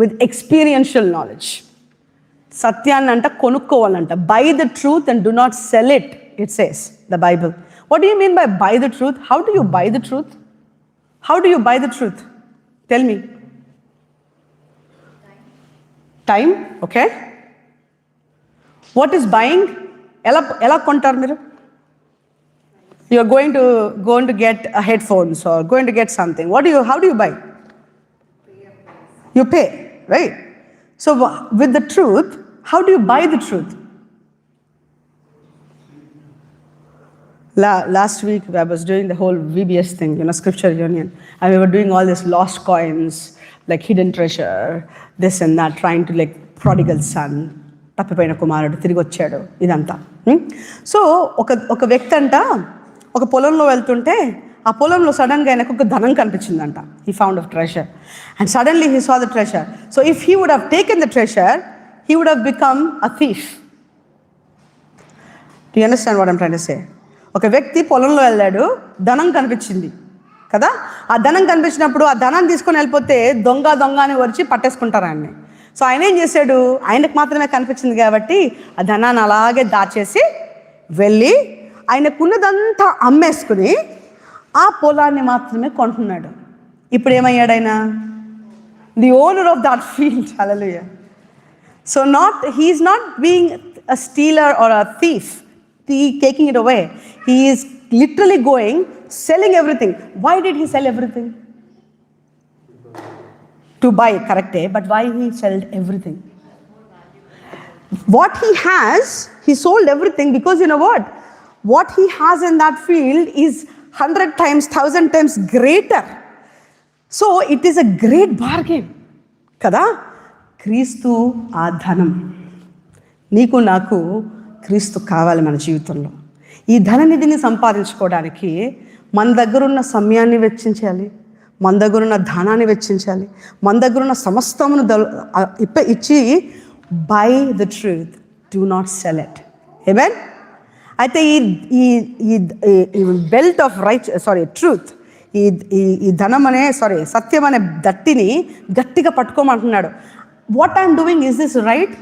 with experiential knowledge. సత్యాన్ని అంట కొనుక్కోవాలంట. Buy the truth and do not sell it, it says the Bible. What do you mean by the truth? How do you buy the truth? How do you buy the truth? Tell me. Time. Okay. What is buying? ఎలా కొంటారు మీరు? You are going to get a headphones or going to get something. How do you buy? You pay, right? So with the truth, how do you buy the truth? Last week I was doing the whole VBS thing, Scripture Union, and we were doing all these lost coins, like hidden treasure, this and that, trying to like prodigal son, తప్పిపోయిన కుమారుడు తిరిగి వచ్చాడు, ఇదంతా. So ఒక వ్యక్తి అంట ఒక పొలంలో వెళ్తుంటే ఆ పొలంలో సడన్గా ఆయనకు ఒక ధనం కనిపించిందంట. He found of treasure and suddenly he saw the treasure. So if he would have taken the treasure, he would have become a thief. Do you understand what I'm trying to say? ఒక వ్యక్తి పొలంలో వెళ్ళాడు, ధనం కనిపించింది కదా. ఆ ధనం కనిపించినప్పుడు ఆ ధనాన్ని తీసుకొని వెళ్ళిపోతే దొంగ అని వచ్చి పట్టేసుకుంటారు ఆయన్ని. సో ఆయన ఏం చేశాడు? ఆయనకు మాత్రమే కనిపించింది కాబట్టి ఆ ధనాన్ని అలాగే దాచేసి వెళ్ళి ఆయనకున్నదంతా అమ్మేసుకుని ఆ పొలాన్ని మాత్రమే కొంటున్నాడు. ఇప్పుడు ఏమయ్యాడు ఆయన? The owner of that field. Hallelujah. So he's not being a stealer or a thief, taking it away. He is literally going, selling everything. Why did he sell everything? To buy, correct? But why he sold everything? What he has, he sold everything because you know what he has in that field is 100 times, 1000 times greater. So it is a great bargain kada. క్రీస్తు ఆ ధనం. నీకు నాకు క్రీస్తు కావాలి మన జీవితంలో. ఈ ధననిధిని సంపాదించుకోవడానికి మన దగ్గర ఉన్న సమయాన్ని వెచ్చించాలి, మన దగ్గర ఉన్న ధనాన్ని వెచ్చించాలి, మన దగ్గర ఉన్న సమస్తమును ఇచ్చి buy the truth, do not sell it. Amen. అయితే ఈ బెల్ట్ ఆఫ్ ట్రూత్, ఈ ధనం అనే సత్యం అనే దట్టిని గట్టిగా పట్టుకోమంటున్నాడు. What I am doing, is this right?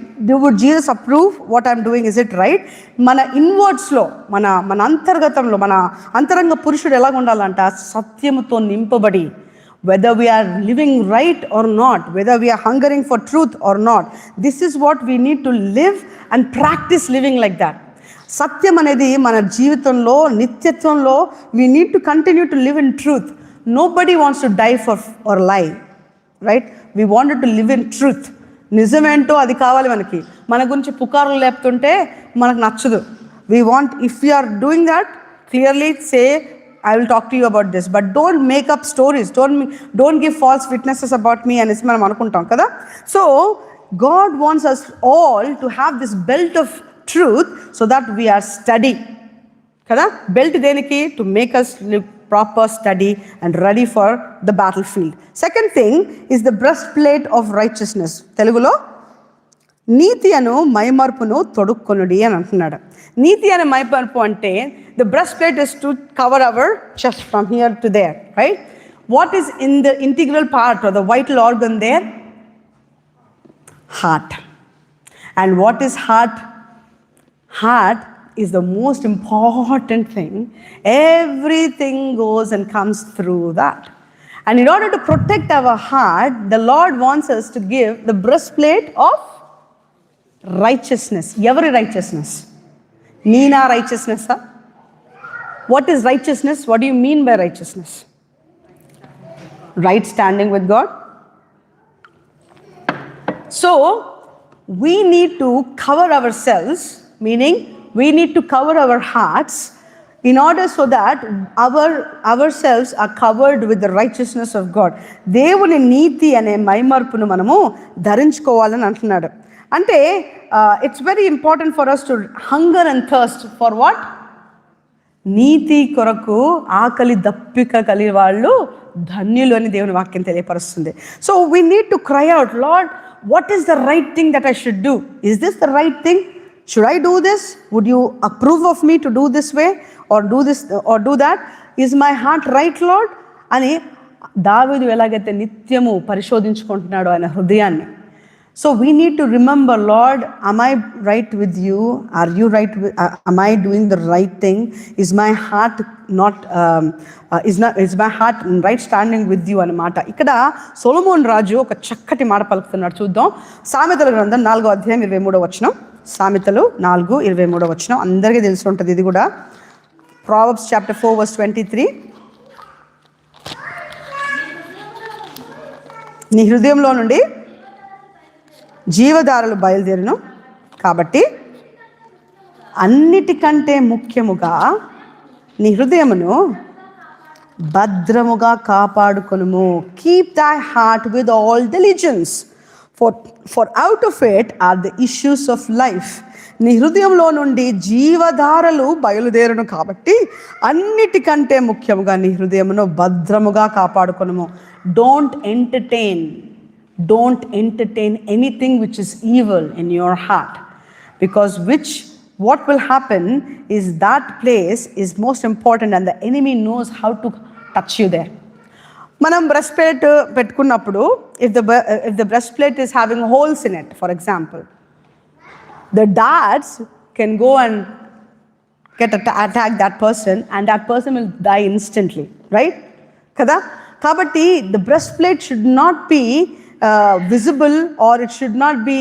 Would Jesus approve what I am doing? Is it right? మన ఇన్వర్డ్స్లో, మన అంతర్గతంలో, మన అంతరంగ పురుషుడు ఎలాగ ఉండాలంట? సత్యముతో నింపబడి, whether we are living right or not, whether we are hungering for truth or not, this is what we need to live and practice living like that. సత్యం అనేది మన జీవితంలో, నిత్యత్వంలో we need to continue to live in truth. Nobody wants to die for or lie, right? We wanted to live in truth. నిజమేంటో అది కావాలి మనకి. మన గురించి పుకారులు లేపుతుంటే మనకు నచ్చదు. We want, if we are doing that, clearly say, I will talk to you about this, but don't make up stories, don't give false witnesses about me అనేసి మనం అనుకుంటాం కదా. So God wants us all to have this belt of truth so that we are steady కదా. Belt దేనికి? to make us live proper, study and ready for the battlefield. Second thing is the breastplate of righteousness. తెలుగులో నీతి అను మైమర్పును తొడుక్కొనుడి అని అంటున్నాడు. నీతి అనే మైమర్పు అంటే the breastplate is to cover our chest from here to there, right? What is in the integral part or the vital organ there? Heart. And what is heart? Heart is the most important thing. Everything goes and comes through that. And in order to protect our heart, the Lord wants us to give the breastplate of righteousness. Every righteousness. Neena righteousness. What is righteousness? What do you mean by righteousness? Right standing with God. So we need to cover ourselves, meaning we need to cover our hearts in order so that ourselves are covered with the righteousness of God. దేవుని నీతి అనే మైమర్పును మనము ధరించుకోవాలని అంటున్నాడు. అంటే it's very important for us to hunger and thirst for what? నీతి కొరకు ఆకలి దప్పిక కలిగి వాళ్ళు ధన్యులు అని దేవుని వాక్యం తెలియపరుస్తుంది. So we need to cry out, Lord, what is the right thing that I should do? Is this the right thing? Should I do this? Would you approve of me to do this way or do this or do that? Is my heart right, Lord? అని దావీదు ఎలాగైతే నిత్యము పరిశోధించుకుంటున్నాడు ఆయన హృదయాన్ని. So we need to remember, Lord, am I right with you? Are you right with, am I doing the right thing? Is my heart not is my heart in right standing with you అన్నమాట. ఇక్కడ సొలొమోన్ రాజు ఒక చక్కటి మాట పలుకుతున్నాడు. చూద్దాం. సామెతల గ్రంథం 4వ అధ్యాయం 23వ వచనం. సామెతలు 4:23 వచనం అందరికీ తెలిసి ఉంటుంది ఇది కూడా. Proverbs chapter 4 verse 23. నీ హృదయంలో నుండి జీవధారలు బయలుదేరును కాబట్టి అన్నిటికంటే ముఖ్యముగా నీ హృదయమును భద్రముగా కాపాడుకొనుము. Keep thy heart with all diligence, for out of it are the issues of life. నీ హృదయంలో నుండి జీవధారలు బయలుదేరును కాబట్టి అన్నిటికంటే ముఖ్యముగా నీ హృదయమును భద్రముగా కాపాడుకొనుము. Don't entertain anything which is evil in your heart, because what will happen is that place is most important and the enemy knows how to touch you there. మనం breastplate పెట్టుకున్నప్పుడు if the breastplate is having holes in it, for example, the darts can go and attack that person and that person will die instantly, right? kada kabatti the breastplate should not be visible or it should not be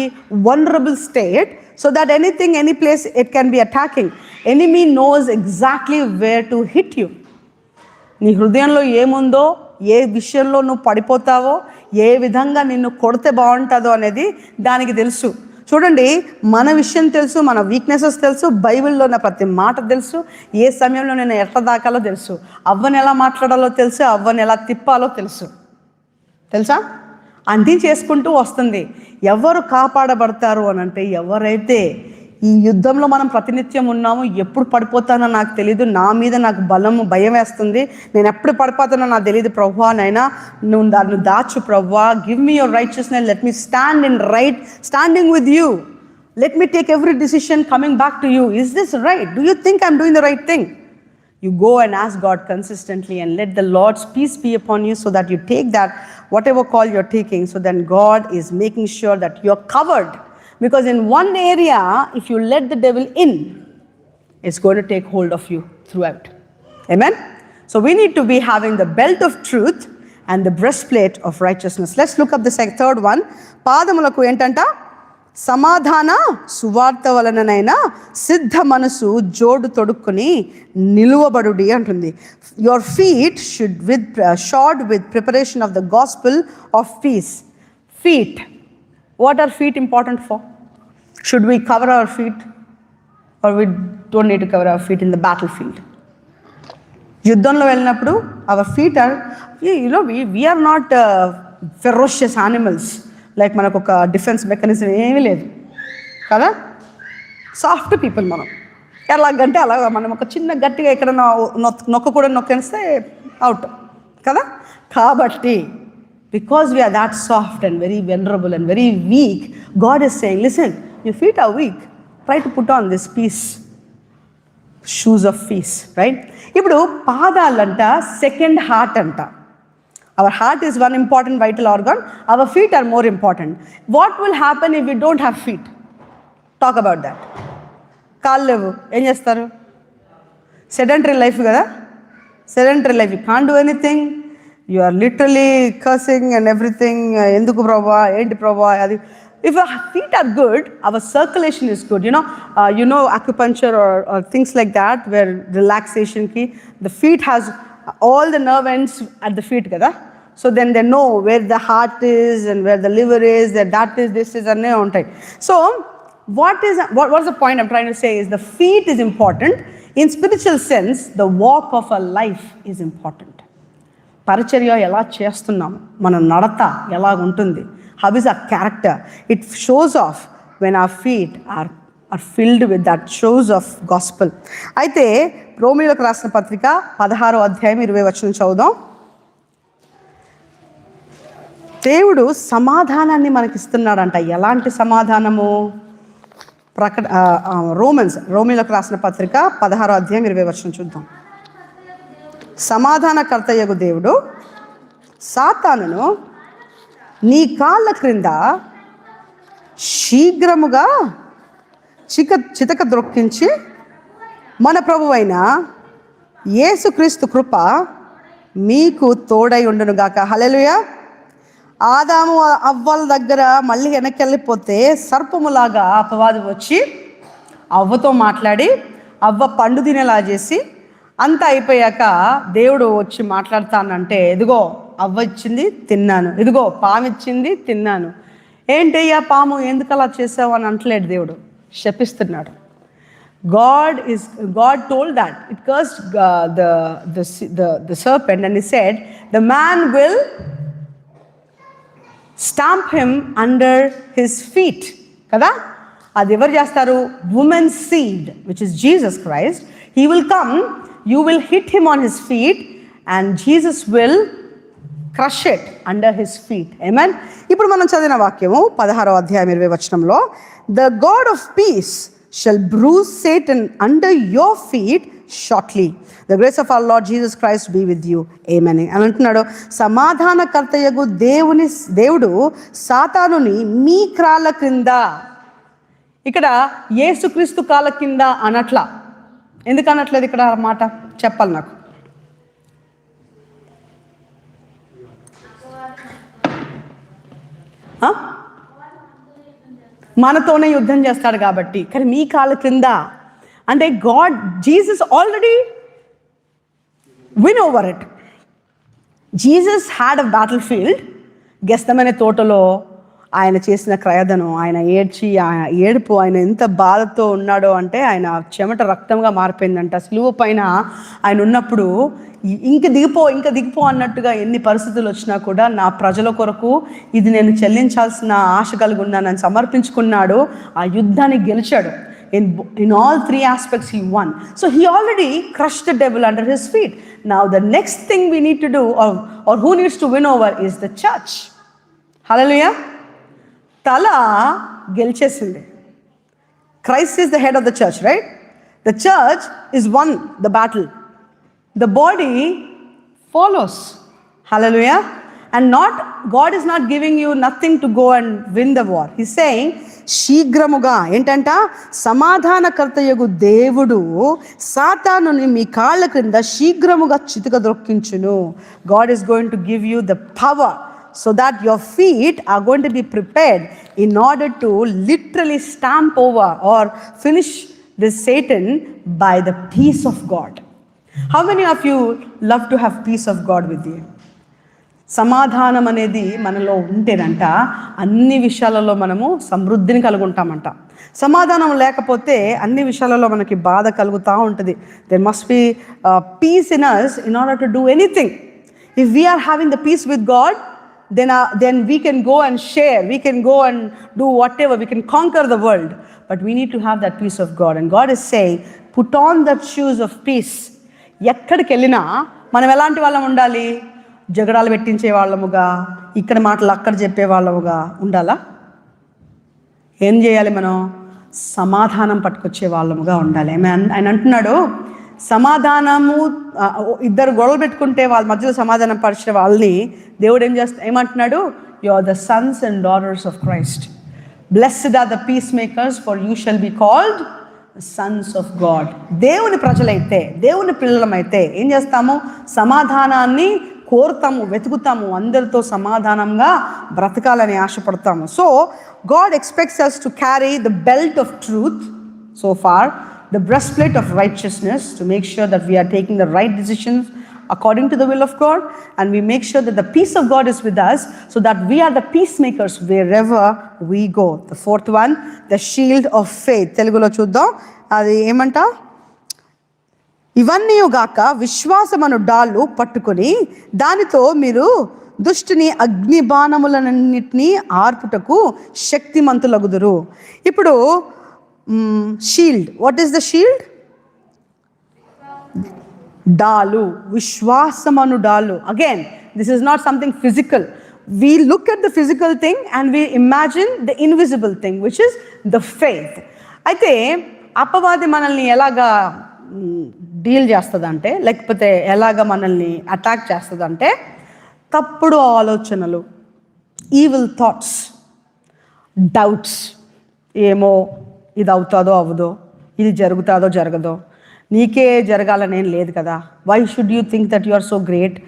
vulnerable state so that any place it can be attacking. Enemy knows exactly where to hit you. నీ హృదయంలో ఏముందో, ఏ విషయంలో నువ్వు పడిపోతావో, ఏ విధంగా నిన్ను కొడితే బాగుంటుందో అనేది దానికి తెలుసు. చూడండి, మన విషయం తెలుసు, మన వీక్నెసెస్ తెలుసు, బైబిల్లో ఉన్న ప్రతి మాట తెలుసు, ఏ సమయంలో నేను ఎట్లా దాకాలో తెలుసు, అవ్వని ఎలా మాట్లాడాలో తెలుసు, అవ్వని ఎలా తిప్పాలో తెలుసా? అన్నీ చేసుకుంటూ వస్తుంది. ఎవరు కాపాడబడతారు అని అంటే ఎవరైతే ఈ యుద్ధంలో మనం ప్రతినిత్యం ఉన్నాము. ఎప్పుడు పడిపోతానో నాకు తెలియదు, నా మీద నాకు భయం వేస్తుంది, నేను ఎప్పుడు పడిపోతానో నాకు తెలియదు. ప్రభువా నైనా నువ్వు దాన్ని దాచు ప్రభువా. Give me your righteousness, let me stand in right standing with you. Let me take every decision coming back to you. Is this right? Do you think I'm doing the right thing? You go and ask God consistently and let the Lord's peace be upon you, so that you take that, whatever call you're taking, so then God is making sure that you're covered. Because in one area, if you let the devil in, it's going to take hold of you throughout. Amen? So we need to be having the belt of truth and the breastplate of righteousness. Let's look up the third one. పాదములకు ఏంటంట? సమాధాన సువార్త వలననైనా సిద్ధ మనసు జోడు తొడుక్కుని నిలువబడుడి అంటుంది. Your feet should shod with preparation of the gospel of peace. Feet, what are feet important for? Should we cover our feet are we don't need to cover our feet in the battle field? యుద్ధంలో వెళ్ళినప్పుడు our feet are we are not ferocious animals. Like మనకు ఒక defence mechanism ఏమీ లేదు కదా, soft people మనం. ఎలాగంటే అలాగా మనం ఒక చిన్న గట్టిగా ఎక్కడన్నా నొక్కేస్తే అవుట్ కదా. కాబట్టి because we are that soft and very vulnerable and very weak, God is saying listen, your feet are weak, try to put on this peace, shoes of peace, right? ఇప్పుడు పాదాలంట సెకండ్ హార్ట్ అంట. Our heart is one important vital organ. Our feet are more important. What will happen if we don't have feet? Talk about that. కాళ్ళు లేవు, ఏం చేస్తారు? Sedentary life కదా, sedentary life. You can't do anything, you are literally cursing and everything. ఎందుకు ప్రభా, ఏంటి ప్రభా అది. If our feet are good, our circulation is good. You know acupuncture or things like that, where relaxation ki, the feet has all the nerve ends at the feet kada, so then they know where the heart is and where the liver is, that is, this is anne untai. So what's the point I'm trying to say is the feet is important. In spiritual sense, the walk of a life is important. పరిచర్య ఎలా చేస్తున్నాం, మన నడత ఎలా ఉంటుంది, how is our character, it shows off when our feet are filled with that shows of gospel. అయితే రోమీయులకు రాసిన పత్రిక 16వ అధ్యాయం 20వ వచనం చదువుదాం. దేవుడు సమాధానాన్ని మనకి ఇస్తున్నాడంట. ఎలాంటి సమాధానము? రోమీయులకు రాసిన పత్రిక 16వ అధ్యాయం 20వ వచనం చూద్దాం. సమాధానకర్తయగు దేవుడు సాతానును నీ కాళ్ళ క్రింద శీఘ్రముగా చితక ద్రొక్కించి మన ప్రభువైన యేసుక్రీస్తు కృప మీకు తోడై ఉండునుగాక. హల్లెలూయా. ఆదాము అవ్వల దగ్గర మళ్ళీ వెనక్కి వెళ్ళిపోతే సర్పములాగా అపవాది వచ్చి అవ్వతో మాట్లాడి అవ్వ పండు తినేలా చేసి అంతా అయిపోయాక దేవుడు వచ్చి మాట్లాడతానంటే, ఇదిగో అవ్వ ఇచ్చింది తిన్నాను, ఇదిగో పాము ఇచ్చింది తిన్నాను. ఏంటయ్యా పాము ఎందుకు అలా చేసావు అని అంటలేడు దేవుడు, శపిస్తున్నాడు. God told that it cursed the serpent, and he said the man will stamp him under his feet kada. అది ఎవరు చేస్తారు? woman's seed, which is Jesus Christ. He will come, you will hit him on his feet, and Jesus will crush it under his feet. Amen. ఇప్పుడు మనం చదివిన వాక్యము 16వ అధ్యాయం 20వ వచనంలో, the God of peace shall bruise Satan under your feet shortly. The grace of our Lord Jesus Christ be with you. Amen. అని అంటున్నాడు. సమాధానకర్తయగు దేవుడు సాతానుని మీ కాళ్ళ క్రింద, ఇక్కడ యేసుక్రీస్తు కాళ్ళ కింద అనట్లా. ఎందుకు అనట్లేదు ఇక్కడ మాట చెప్పాలి నాకు. మనతోనే యుద్ధం చేస్తాడు కాబట్టి. కానీ మీ కాళ్ళ క్రింద అంటే Jesus already win over it. Jesus had a battle field. Gethsemane తోటలో ఆయన చేసిన క్రయదనం, ఆయన ఏడుపు, ఆయన ఎంత బాధతో ఉన్నాడో అంటే ఆయన చెమట రక్తంగా మారిపోయిందంట. సిలువ పైన ఆయన ఉన్నప్పుడు ఇంక దిగిపో అన్నట్టుగా ఎన్ని పరిస్థితులు వచ్చినా కూడా నా ప్రజల కొరకు ఇది నేను చెల్లించాల్సిన ఆశ కలిగి ఉన్నానని సమర్పించుకున్నాడు. ఆ యుద్ధాన్ని గెలిచాడు. In all three aspects he won. So he already crushed the devil under his feet. Now the next thing we need to do, or who needs to win over, is the church. Hallelujah. తల గెలిచేసింది. Christ is the head of the church, right? The church is won the battle. The body follows. Hallelujah. And God is not giving you nothing to go and win the war. He's saying, శీఘ్రముగా ఏంటంట, సమాధానకర్తయగు దేవుడు సాతానుని మీ కాళ్ళ క్రింద శీఘ్రముగా చితకద్రొక్కించును. God is going to give you the power so that your feet are going to be prepared in order to literally stamp over or finish this Satan by the peace of God. How many of you love to have peace of God with you? సమాధానం అనేది మనలో ఉంటేనంట అన్ని విషయాలలో మనము సమృద్ధిని కలుగుంటామంట. సమాధానం లేకపోతే అన్ని విషయాలలో మనకి బాధ కలుగుతూ ఉంటుంది. there must be peace in us in order to do anything. If we are having the peace with God, then we can go and share, we can go and do whatever, we can conquer the world. But we need to have that peace of God. And God is saying, put on that shoes of peace. ఎక్కడికి వెళ్ళినా మనం ఎలాంటి వాళ్ళం ఉండాలి? జగడాలు పెట్టించే వాళ్ళముగా, ఇక్కడ మాటలు అక్కడ చెప్పే వాళ్ళముగా ఉండాలా? ఏం చేయాలి? మనం సమాధానం పట్టుకొచ్చే వాళ్ళముగా ఉండాలి. ఆయన అంటున్నాడు, సమాధానము, ఇద్దరు గొడవలు పెట్టుకుంటే వాళ్ళ మధ్యలో సమాధానం పరిచే వాళ్ళని దేవుడు ఏమంటున్నాడు? You are the sons and daughters of Christ. Blessed are the peacemakers, for you shall be called sons of God. దేవుని ప్రజలైతే, దేవుని పిల్లలమైతే ఏం చేస్తాము? సమాధానాన్ని కోరుతాము, వెతుకుతాము, అందరితో సమాధానంగా బ్రతకాలని ఆశపడతాము. So God expects us to carry the belt of truth so far, the breastplate of righteousness, to make sure that we are taking the right decisions according to the will of God, and we make sure that the peace of God is with us, so that we are the peacemakers wherever we go. The fourth one, the shield of faith. Telugulo chuddam, adi emanta? ఇవన్నీయుగాక విశ్వాసమను డాలు పట్టుకొని దానితో మీరు దుష్టుని అగ్ని బాణములన్నిటినీ ఆర్పుటకు శక్తిమంతులగుదురు. ఇప్పుడు shield, what is the shield? డాలు, విశ్వాసమను డాలు. Again, this is not something physical. We look at the physical thing and we imagine the invisible thing, which is the faith. అయితే అపవాది మనల్ని ఎలాగా డీల్ చేస్తుందంటే, లేకపోతే ఎలాగ మనల్ని అటాక్ చేస్తుందంటే, తప్పుడు ఆలోచనలు, ఈవిల్ థాట్స్, డౌట్స్. ఏమో ఇది అవుతుందో అవ్వదో, ఇది జరుగుతుందో జరగదో, నీకే జరగాలనేం లేదు కదా, why should you think that you are so great,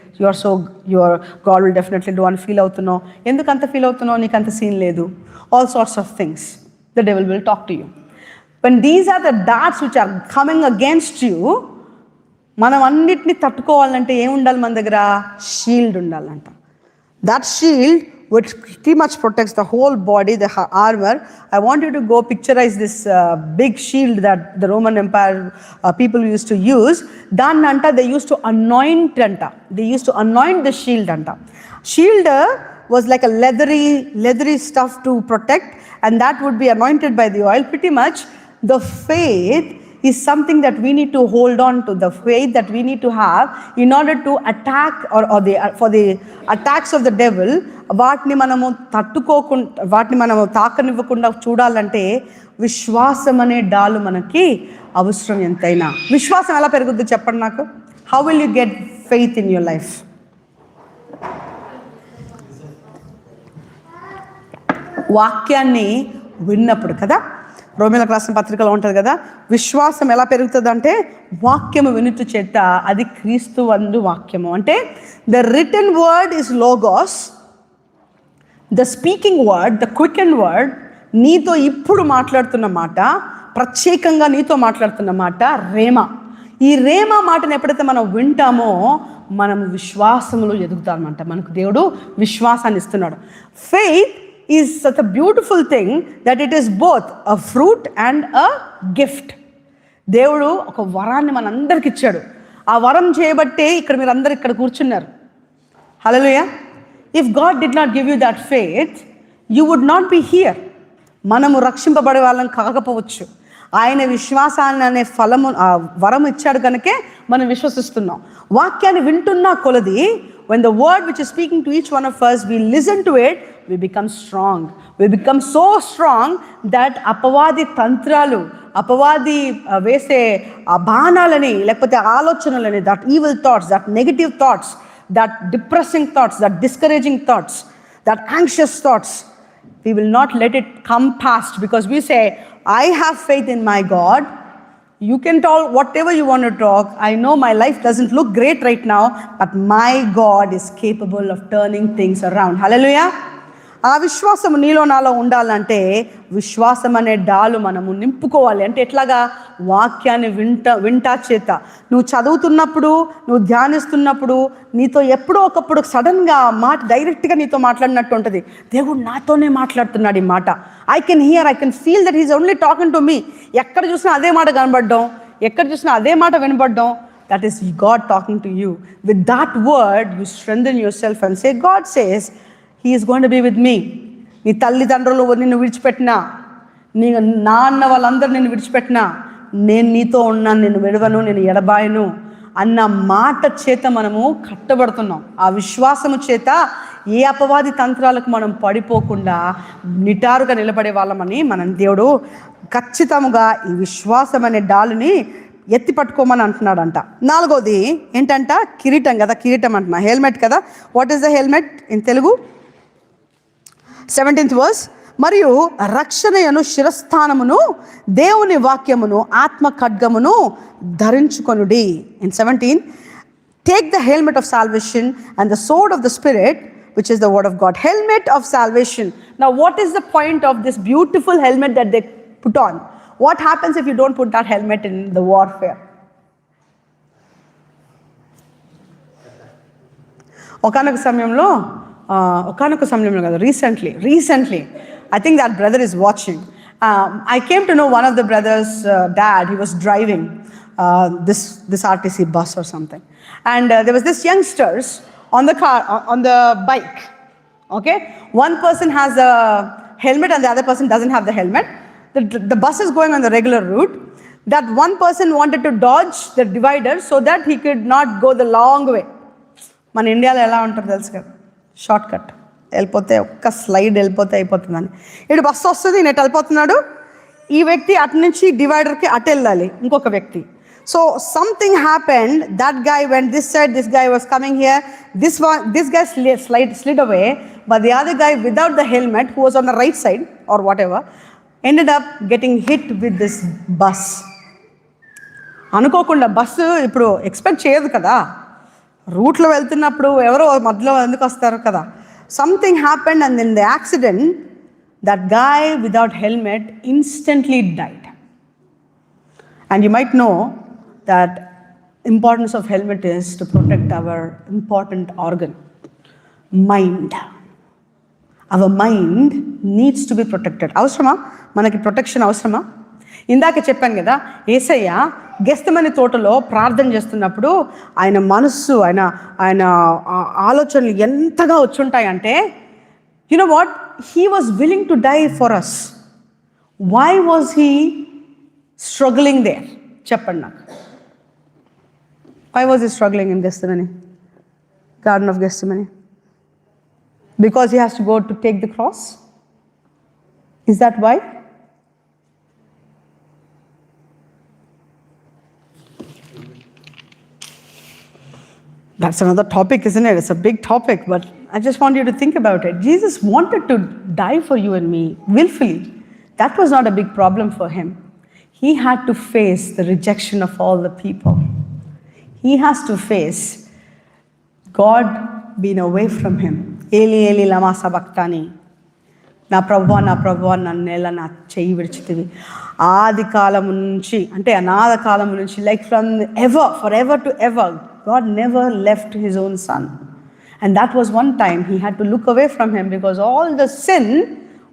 God will definitely do అని ఫీల్ అవుతున్నావు, ఎందుకు అంత ఫీల్ అవుతున్నావు, నీకు అంత సీన్ లేదు. All sorts of things the devil will talk to you. When these are the darts which are coming against you, మనం అన్నిటిని తట్టుకోవాలంటే ఏం ఉండాలి మన దగ్గర? షీల్డ్ ఉండాలంట. That shield which pretty much protects the whole body, the armor. I want you to go picturize this big shield that the Roman Empire people used to use. Danni anta they used to anoint anta. They used to anoint the shield anta. Shield was like a leathery stuff to protect, and that would be anointed by the oil. Pretty much the faith is something that we need to hold on to, the faith that we need to have in order to attack for the attacks of the devil. వాటిని మనము తట్టుకోకుండా, వాటిని మనము తాకనివ్వకుండా చూడాలంటే విశ్వాసం అనే డాలు మనకి అవసరం ఎంతైనా. విశ్వాసం ఎలా పెరుగుద్ది చెప్పండి నాకు? How will you get faith in your life? వాక్యాన్ని విన్నప్పుడు కదా. రోమీయులకు రాసిన పత్రికలో ఉంటుంది కదా, విశ్వాసం ఎలా పెరుగుతుంది అంటే వాక్యము వినుట చేత, అది క్రీస్తు యందు వాక్యము. అంటే the written word is logos, the speaking word, the quicken word, నీతో ఇప్పుడు మాట్లాడుతున్న మాట, ప్రత్యేకంగా నీతో మాట్లాడుతున్న మాట రేమా. ఈ రేమా మాటను ఎప్పుడైతే మనం వింటామో మనం విశ్వాసములో ఎదుగుతామన్నమాట. మనకు దేవుడు విశ్వాసాన్ని ఇస్తున్నాడు. Faith is such a beautiful thing that it is both a fruit and a gift. దేవుడు ఒక వరాన్ని మనందరికి ఇచ్చాడు. ఆ వరం చేయబట్టే ఇక్కడ మీరు అందరు ఇక్కడ కూర్చున్నారు. Hallelujah. If God did not give you that faith, you would not be here. మనము రక్షింపబడే వాళ్ళం కాకపోవచ్చు. ఆయన విశ్వాసాన్ని అనే ఫలము వరం ఇచ్చాడు కనుకే మనం విశ్వసిస్తున్నాం. వాక్యాన్ని వింటున్నా కొలది, when the word which is speaking to each one of us, we listen to it, we become strong. We become so strong that అపవాది తంత్రాలు, అపవాది వేసే బాణాలని, లేకపోతే ఆలోచనలని, that evil thoughts, that negative thoughts, that depressing thoughts, that discouraging thoughts, that anxious thoughts, we will not let it come past, because we say, I have faith in my God. You can talk whatever you want to talk. I know my life doesn't look great right now, but my God is capable of turning things around. Hallelujah. ఆ విశ్వాసం నీలో నాలో ఉండాలంటే విశ్వాసం అనే డాలు మనము నింపుకోవాలి. అంటే ఎట్లాగా? వాక్యాన్ని వింటా చేత. నువ్వు చదువుతున్నప్పుడు, నువ్వు ధ్యానిస్తున్నప్పుడు నీతో ఎప్పుడో ఒకప్పుడు సడన్గా మాట డైరెక్ట్గా నీతో మాట్లాడినట్టు ఉంటుంది. దేవుడు నాతోనే మాట్లాడుతున్నాడు ఈ మాట. I can hear, I can feel that he's only talking to me. ఎక్కడ చూసినా అదే మాట కనబడడం, ఎక్కడ చూసినా అదే మాట వినబడడం. That is God talking to you. With that word, you strengthen yourself and say, God says, He is going to be with me. నీ తల్లిదండ్రులు నిన్ను విడిచిపెట్టినా, నీ నాన్న వాళ్ళందరూ నిన్ను విడిచిపెట్టినా, నేను నీతో ఉన్నాను, నేను విడవను, నేను ఎడబాయను అన్న మాట చేత మనము కట్టబడుతున్నాం. ఆ విశ్వాసము చేత ఏ అపవాది తంత్రాలకు మనం పడిపోకుండా నిటారుగా నిలబడే వాళ్ళమని మనం దేవుడు ఖచ్చితంగా ఈ విశ్వాసం అనే డాలుని ఎత్తి పట్టుకోమని అంటున్నాడంట. నాలుగోది ఏంటంట? కిరీటం కదా, కిరీటం అంటున్నా, హెల్మెట్ కదా. What is the helmet in Telugu? 17th verse. మరియు రక్షణయను శిరస్థానమును దేవుని వాక్యమును ఆత్మ ఖడ్గమును ధరించుకొనుడి. In 17, take the helmet of salvation and the sword of the Spirit, which is the word of God. Helmet of salvation. Now what is the point of this beautiful helmet that they put on? What happens if you don't put that helmet in the warfare? ఒకానొక సమయంలో కాదు, recently I think that brother is watching. I came to know one of the brothers' dad. He was driving this RTC bus or something, and there was this youngsters on the car, on the bike. Okay, one person has a helmet and the other person doesn't have the helmet. The bus is going on the regular route. That one person wanted to dodge the divider so that he could not go the long way. మన ఇండియాలో ఎలా ఉంటారు తెలుసు కదా, short cut వెళ్ళిపోతే ఒక్క slide వెళ్ళిపోతే అయిపోతుందని. ఇటు బస్సు వస్తుంది, నేను వెళ్ళిపోతున్నాడు, ఈ వ్యక్తి అటు నుంచి డివైడర్కి అటు వెళ్ళాలి ఇంకొక వ్యక్తి. So something happened, that guy went this side, this guy was coming here, this guy slid away, but the other guy without the helmet, who was on the right side or whatever, ended up getting hit with this bus. అనుకోకుండా bus ఇప్పుడు expect చేయదు కదా, రూట్లో వెళ్తున్నప్పుడు ఎవరో మధ్యలో ఎందుకు వస్తారు కదా. Something happened and in the accident that guy without helmet instantly died. And you might know that importance of helmet is to protect our important organ, mind. Our mind needs to be protected. అవసరమా మనకి protection? అవసరమా? ఇందాక చెప్పాను కదా, యేసయ్య గెత్సెమనే తోటలో ప్రార్థన చేస్తున్నప్పుడు ఆయన మనస్సు, ఆయన ఆలోచనలు ఎంతగా వచ్చుంటాయంటే, you know what, he was willing to die for us. Why was he struggling there? చెప్పండి నాకు. Why was he struggling in Gethsemane, garden of Gethsemane? Because he has to go to take the cross? Is that why? That's another topic, isn't it? It's a big topic, but I just want you to think about it. Jesus wanted to die for you and me willfully. That was not a big problem for him. He had to face the rejection of all the people. He has to face God being away from him. Eli, Eli, lama sabachthani. నా ప్రభువా నన్నేలా నా చెయ్యి విడిచితివి. ఆది కాలము నుంచి, అంటే అనాద కాలము నుంచి, like from for ever to ever, God never left his own son. And that was one time he had to look away from him because all the sin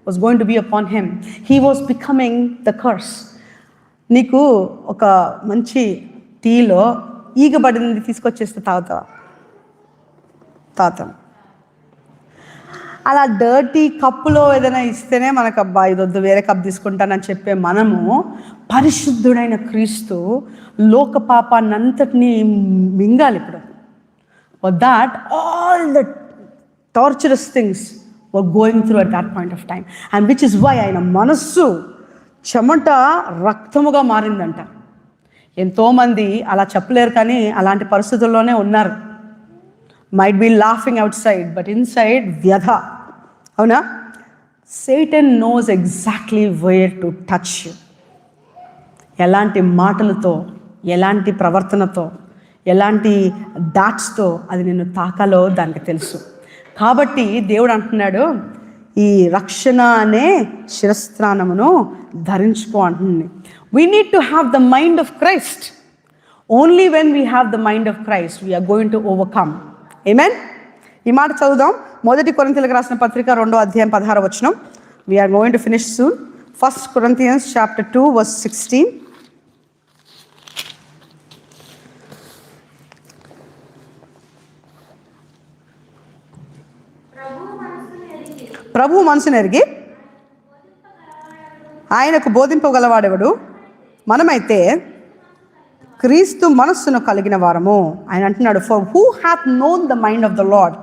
was going to be upon him. He was becoming the curse. నీకు ఒక మంచి టీలో ఈగబడింది తీసుకొచ్చేస్తే తాగుతాం. అలా dirty కప్పులో ఏదైనా ఇస్తేనే మనకు అబ్బా ఇదొద్దు వేరే కప్ తీసుకుంటానని చెప్పే మనము, పరిశుద్ధుడైన క్రీస్తు లోక పాపాన్నంతటినీ మింగాలి ఇప్పుడు. For that all the torturous things were going through at that point of time, and which is why ఆయన మనస్సు చెమట రక్తముగా మారిందంట. ఎంతోమంది అలా చెప్పలేరు కానీ అలాంటి పరిస్థితుల్లోనే ఉన్నారు. Might be laughing outside but inside వ్యధ. అవునా? Satan knows exactly where to touch you. ఎలాంటి మాటలతో, ఎలాంటి ప్రవర్తనతో, ఎలాంటి డాట్స్తో అది నిన్ను తాకాలో దానికి తెలుసు. కాబట్టి దేవుడు అంటున్నాడు, ఈ రక్షణ అనే శిరస్త్రాణమును ధరించుకో అంటుంది. We need to have the mind of Christ. Only when we have the mind of Christ we are going to overcome. Amen. ఈ మాట చదువుదాం. 1 కొరింథీయులకు రాసిన పత్రిక 2వ అధ్యాయం 16వ వచనం. We are going to finish soon. 1 Corinthians chapter 2 verse 16. ప్రభు మనసును ఎరిగి ఆయనకు బోధింపగలవాడెవడు? మనమైతే క్రీస్తు మనస్సును కలిగిన వారము. ఆయన అంటున్నాడు, for who hath known the mind of the lord.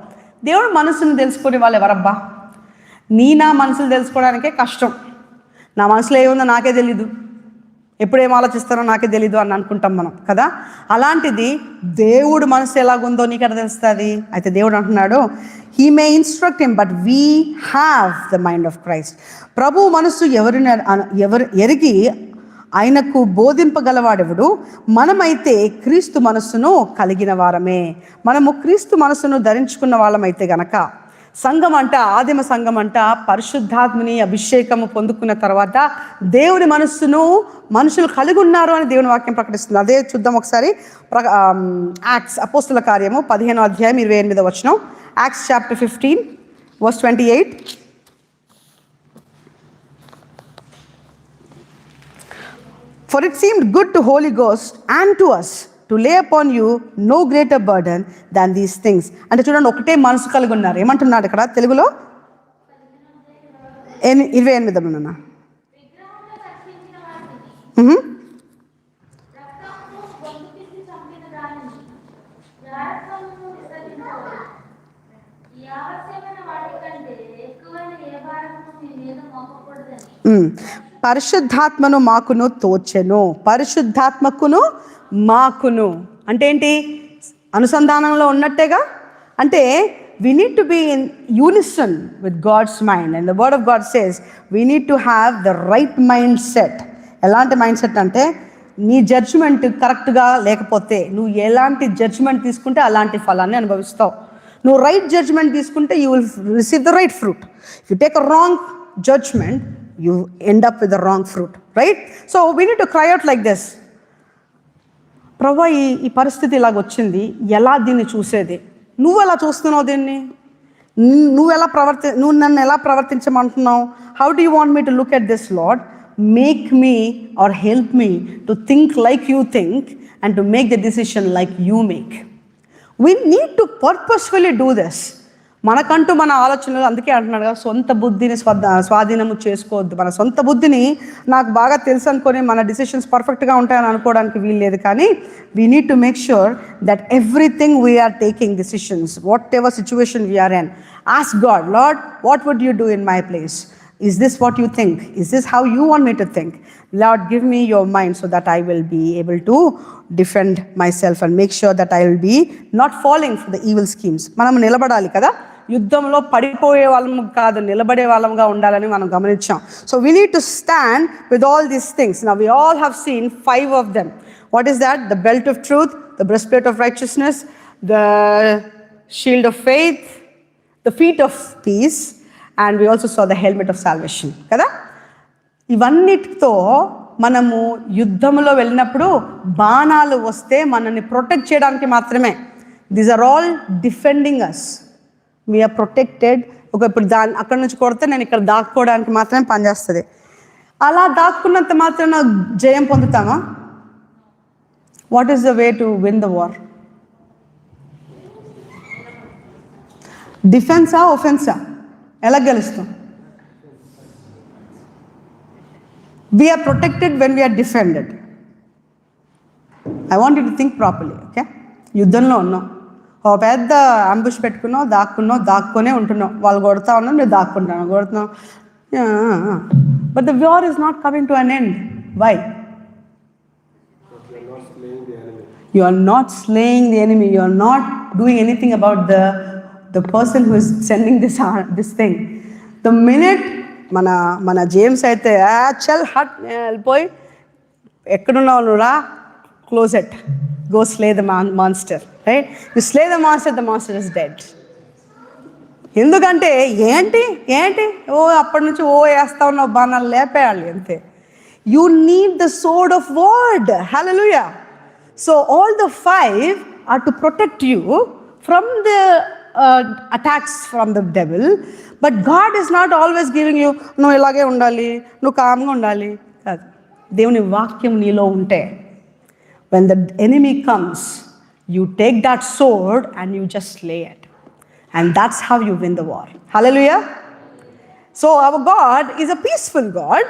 దేవుడు మనసును తెలుసుకునే వాళ్ళు ఎవరబ్బా? నా మనసులు తెలుసుకోవడానికే కష్టం. నా మనసులో ఏముందో నాకే తెలీదు, ఎప్పుడేం ఆలోచిస్తానో నాకే తెలీదు అని అనుకుంటాం మనం కదా. అలాంటిది దేవుడు మనసు ఎలాగుందో నీకెలా తెలుస్తుంది? అయితే దేవుడు అంటున్నాడు, he may instruct him but we have the mind of Christ. ప్రభు మనసు ఎవరు ఎరిగి ఆయనకు బోధింపగలవాడెవడు? మనమైతే క్రీస్తు మనస్సును కలిగిన వారమే. మనము క్రీస్తు మనస్సును ధరించుకున్న వాళ్ళమైతే గనక, సంఘం అంట, ఆదిమ సంఘం అంట పరిశుద్ధాత్మని అభిషేకము పొందుకున్న తర్వాత దేవుని మనస్సును మనుషులు కలిగి ఉన్నారు అని దేవుని వాక్యం ప్రకటిస్తుంది. అదే చూద్దాం ఒకసారి. యాక్ట్స్ అపోస్తుల కార్యము 15వ అధ్యాయం 28వ వచనం. Acts chapter 15 verse 28. For it seemed good to Holy Ghost and to us to lay upon you no greater burden than these things. అంటే చూడండి, ఒకటే మనసు కలిగి ఉన్నారు. ఏమంటున్నాడు ఇక్కడ తెలుగులో? 28 పరిశుద్ధాత్మను మాకును తోచెను. పరిశుద్ధాత్మకును మాకును అంటే ఏంటి? అనుసంధానంలో ఉన్నట్టేగా. అంటే we need to be in unison with God's mind, and the word of God says we need to have the right mindset. ఎలాంటి మైండ్ సెట్ అంటే, నీ జడ్జ్మెంట్ కరెక్ట్గా లేకపోతే నువ్వు ఎలాంటి జడ్జ్మెంట్ తీసుకుంటే అలాంటి ఫలాన్ని అనుభవిస్తావు. నువ్వు రైట్ జడ్జ్మెంట్ తీసుకుంటే you will receive the right fruit. If you take a wrong judgment you end up with the wrong fruit, right? So we need to cry out like this, ప్రభా ఈ పరిస్థితి ఇలాగ వచ్చింది, ఎలా దీన్ని చూసేది? నువ్వు ఎలా చూస్తున్నావు దీన్ని? నువ్వు నన్ను ఎలా ప్రవర్తించమంటున్నావు? How do you want me to look at this Lord? Make me or help me to think like you think and to make the decision like you make. We need to purposefully do this. మనకంటూ మన ఆలోచనలు, అందుకే అంటున్నాడు కదా, సొంత బుద్ధిని స్వాధీనము చేసుకోవద్దు. మన సొంత బుద్ధిని నాకు బాగా తెలుసు అనుకొని మన డిసిషన్స్ పర్ఫెక్ట్గా ఉంటాయని అనుకోవడానికి వీలు లేదు. కానీ we need to make sure that everything we are taking decisions, whatever situation we are in, ask God, Lord what would you do in my place? Is this what you think? Is this how you want me to think? Lord, give me your mind so that I will be able to defend myself and make sure that I will be not falling for the evil schemes. మనం నిలబడాలి కదా, యుద్ధంలో పడిపోయే వాళ్ళము కాదు, నిలబడే వాళ్ళముగా ఉండాలని మనం గమనించాం. So we need to stand with all these things. Now we all have seen 5 of them. What is that? The belt of truth, the breastplate of righteousness, the shield of faith, the feet of peace, and we also saw the helmet of salvation కదా. ఇవన్నిటితో మనము యుద్ధంలో వెళ్ళినప్పుడు బాణాలు వస్తే మనల్ని protect చేయడానికి మాత్రమే. These are all defending us. We are protected. ఇప్పుడు అక్కడ నుంచి కొడితే నేను ఇక్కడ దాక్కోవడానికి మాత్రమే పనిచేస్తుంది. అలా దాక్కున్నంత మాత్రాన జయం పొందుతామా? What is the way to win the war? డిఫెన్సా, ఒఫెన్సా? ఎలా గెలుస్తాం? We are protected when we are defended. I want you to think properly, okay? యుద్ధంలో ఉన్నాం, ఒక పెద్ద అంబుష్ పెట్టుకున్నావు, దాక్కునే ఉంటున్నావు. వాళ్ళు కొడతా ఉన్నావు, నువ్వు కొడుతున్నావు. But the war is not coming to an end. Why? You are not slaying the enemy. You are not doing anything about the person who is sending this thing. The minute మన James అయితే చల్ హట్ వెళ్ళిపోయి, ఎక్కడున్నావు నువ్వు రా, close it, go slay the monster, right? You slay the monster is dead. ఎందుకంటే ఏంటి అప్పటి నుంచి వేస్తా ఉన్నావు బాణాలు, లేపేయాలి అంతే. You need the sword of word. Hallelujah. So all the 5 are to protect you from the attacks from the devil, but God is not always giving you, నువ్వు ఇలాగే ఉండాలి, నువ్వు కామ్గా ఉండాలి కాదు. దేవుని వాక్యం నీలో ఉంటే, when the enemy comes, you take that sword and you just slay it, and that's how you win the war. Hallelujah. So our God is a peaceful God,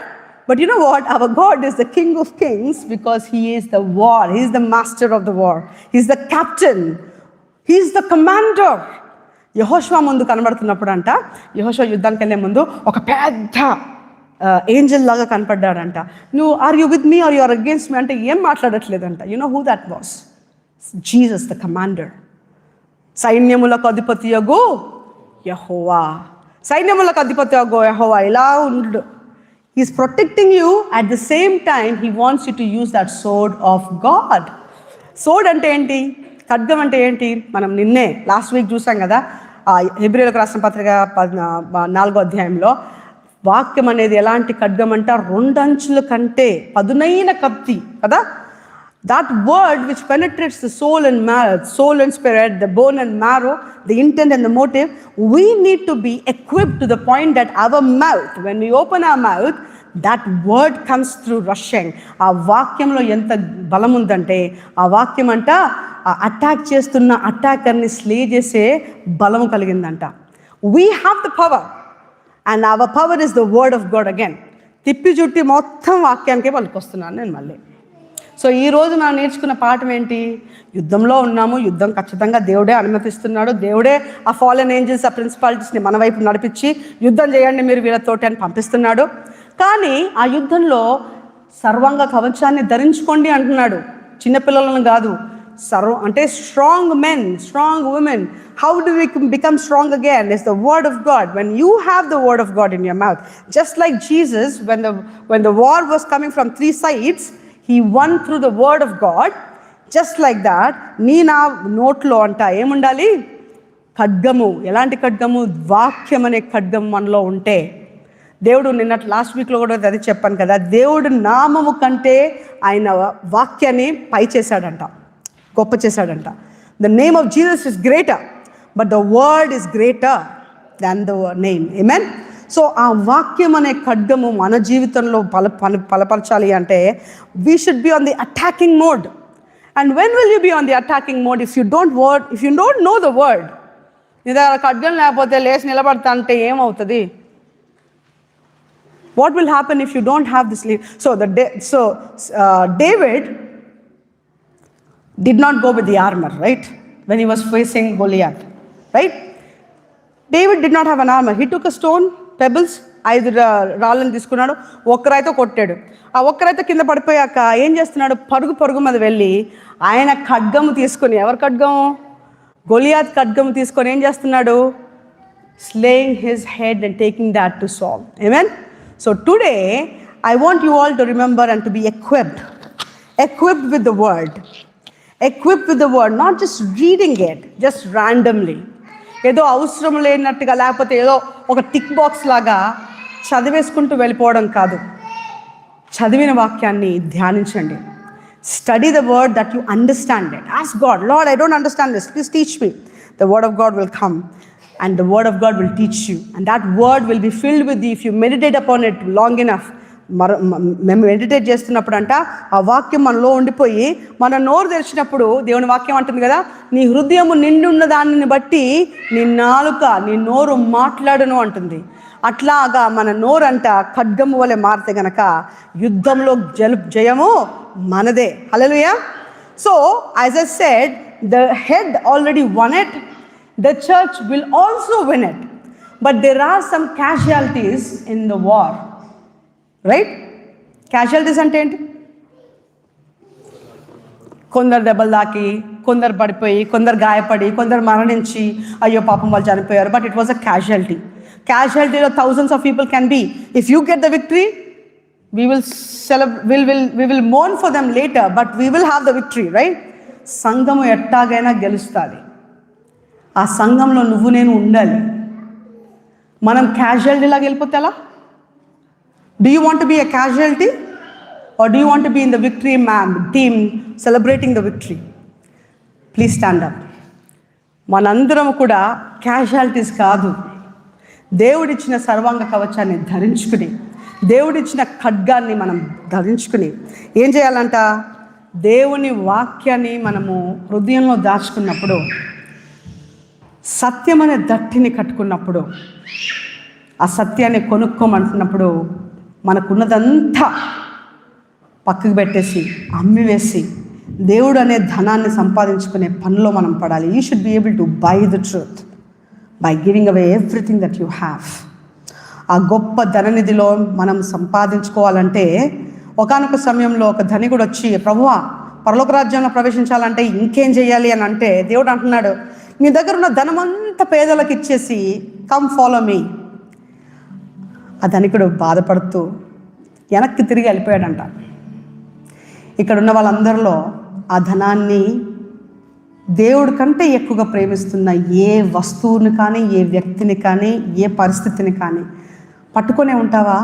but you know what, our God is the King of Kings because he is the war, he is the master of the war, he is the captain, he is the commander. యెహోషువ ముందు కనబడుతున్నప్పుడు అంట, యెహోషువ యుద్ధానికి వెళ్ళే ముందు ఒక పెద్ద Angel లాగా కనపడ్డాడంట. నువ్వు are you with me or you are against me అంటే ఏం మాట్లాడట్లేదంట. You know who that was? Jesus the commander. సైన్యములకు అధిపతియగు యెహోవా, సైన్యములకు అధిపతియగు యెహోవా ఇలా ఉండు. He is protecting you, at the same time he wants you to use that sword of God. Sword అంటే ఏంటి? ఖడ్గం అంటే ఏంటి? మనం నిన్నే లాస్ట్ వీక్ చూసాం కదా, హెబ్రీయులకు రాసిన పత్రిక 4వ అధ్యాయంలో వాక్యం అనేది ఎలాంటి ఖడ్గం అంటే 2 అంచుల కంటే పదునైన కత్తి కదా. That word which penetrates the soul and marrow, soul and spirit, the bone and marrow, the intent and the motive. We need to be equipped to the point that our mouth, when we open our mouth, that word comes through rushing. ఆ వాక్యంలో ఎంత బలం ఉందంటే, ఆ వాక్యం అంట attack చేస్తున్న అటాకర్ని slay చేసే బలం కలిగిందంట. We have the power, and our power is the word of God again. తిప్పి చుట్టి మొత్తం వాక్యానికే పలికొస్తున్నాను నేను మళ్ళీ. సో ఈరోజు మనం నేర్చుకున్న పాఠం ఏంటి? యుద్ధంలో ఉన్నాము, యుద్ధం ఖచ్చితంగా దేవుడే అనుమతిస్తున్నాడు. దేవుడే ఆ ఫాలెన్ ఏంజల్స్, ఆ ప్రిన్సిపాలిటీస్ని మన వైపు నడిపించి యుద్ధం చేయండి మీరు వీళ్ళతోటి అని పంపిస్తున్నాడు. కానీ ఆ యుద్ధంలో సర్వాంగ కవచాన్ని ధరించుకోండి అంటున్నాడు. చిన్నపిల్లలను కాదు, అంటే strong men, strong women. How do we become strong again? It's the word of God. When you have the word of God in your mouth, just like Jesus, when the war was coming from 3 sides, he won through the word of God. Just like that, నీ నా నోట్లో అంట ఏముండాలి? ఖడ్గము. ఎలాంటి ఖడ్గము? వాక్యం అనే ఖడ్గం మనలో ఉంటే, దేవుడు నిన్నటి లాస్ట్ వీక్లో కూడా అది చెప్పాను కదా, దేవుడు నామము కంటే ఆయన వాక్యాన్ని పై చేశాడంట, గొప్ప చేశాడంట. The name of Jesus is greater, but the word is greater than the name. Amen. So ఆ వాక్యం అనే ఖడ్గము మన జీవితంలో బలపరచాలి అంటే we should be on the attacking mode. And when will you be on the attacking mode? If you don't know the word. నీ దగ్గర ఖడ్గం లేకపోతే లేచి నిలబడతా అంటే ఏమవుతుంది? What will happen if you don't have this lead? So David did not go with the armor, right? When he was facing Goliath, right? David did not have an armor. He took a stone, pebbles, 5 రాళ్ళని తీసుకున్నాడు, ఒక్కరైతే కొట్టాడు. ఆ ఒక్కరైతే కింద పడిపోయాక ఏం చేస్తున్నాడు? పరుగు మీద వెళ్ళి ఆయన ఖడ్గము తీసుకొని, ఎవరి ఖడ్గము? గొలియాత్ ఖడ్గము తీసుకొని ఏం చేస్తున్నాడు? Slaying his head and taking that to Saul. Amen. So today, I want you all to remember and to be equipped with the word. Equipped with the word, not just reading it, just randomly. ఏదో అవసరం లేనట్టుగా, లేకపోతే ఏదో ఒక tick box లాగా చదివేసుకుంటూ వెళ్ళిపోవడం కాదు. చదివిన వాక్యాన్ని ధ్యానించండి. Study the word that you understand it. Ask God, Lord, I don't understand this. Please teach me. The word of God will come. And the word of God will teach you. And that word will be filled with you. If you meditate upon it long enough, మేము meditate చేస్తున్నప్పుడు అంట ఆ వాక్యం మనలో ఉండిపోయి మన నోరు తెరిచినప్పుడు దేవుని వాక్యం అంటుంది కదా, నీ హృదయము నిండి ఉన్న దానిని బట్టి నీ నాలుక నీ నోరు మాట్లాడును అంటుంది. అట్లాగా మన నోరంట ఖడ్గము వలె మారితే గనక యుద్ధంలో జయము మనదే. Hallelujah. So as I said, the head already won it, the church will also win it, but there are some casualties in the war, right? Casualties అంటే ఏంటి? కొందరు దెబ్బలు తాకి, కొందరు పడిపోయి, కొందరు గాయపడి, కొందరు మరణించి అయ్యో పాపం వాళ్ళు చనిపోయారు, but it was a casualty. క్యాజువాలిటీలో thousands of people can be. If you get the victory, we will mourn for them later, but we will have the victory, right? సంఘము ఎట్టాగైనా గెలుస్తుంది. ఆ సంఘంలో నువ్వు నేను ఉండాలి. మనం క్యాజువాలిటీలాగా వెళ్ళిపోతే ఎలా? Do you want be a casualty or do you want be in the victory team celebrating the victory? Please stand up. మనందరం కూడా క్యాజువాలిటీస్ కాదు. దేవుడిచ్చిన సర్వాంగ కవచాన్ని ధరించుకుని, దేవుడిచ్చిన ఖడ్గాన్ని మనం ధరించుకుని ఏం చేయాలంట? దేవుని వాక్యాన్ని మనము హృదయంలో దాచుకున్నప్పుడు, సత్యం అనే దట్టిని కట్టుకున్నప్పుడు, ఆ సత్యాన్ని కొనుక్కోమంటున్నప్పుడు మనకున్నదంతా పక్కకు పెట్టేసి అమ్మివేసి దేవుడు అనే ధనాన్ని సంపాదించుకునే పనిలో మనం పడాలి. You should be able to buy the truth by giving away everything that you have. ఆ గొప్ప ధననిధిలో మనం సంపాదించుకోవాలంటే, ఒకానొక సమయంలో ఒక ధనికుడు వచ్చి, ప్రభువా పరలోక రాజ్యంలో ప్రవేశించాలంటే ఇంకేం చేయాలి అని అంటే, దేవుడు అంటున్నాడు, నీ దగ్గర ఉన్న ధనమంతా పేదలకు ఇచ్చేసి కమ్ ఫాలో మీ. ఆ ధనికుడు బాధపడుతూ వెనక్కి తిరిగి వెళ్ళిపోయాడంట. ఇక్కడ ఉన్న వాళ్ళందరిలో ఆ ధనాన్ని దేవుడి కంటే ఎక్కువగా ప్రేమిస్తున్న ఏ వస్తువుని కానీ, ఏ వ్యక్తిని కానీ, ఏ పరిస్థితిని కానీ పట్టుకొనే ఉంటావా?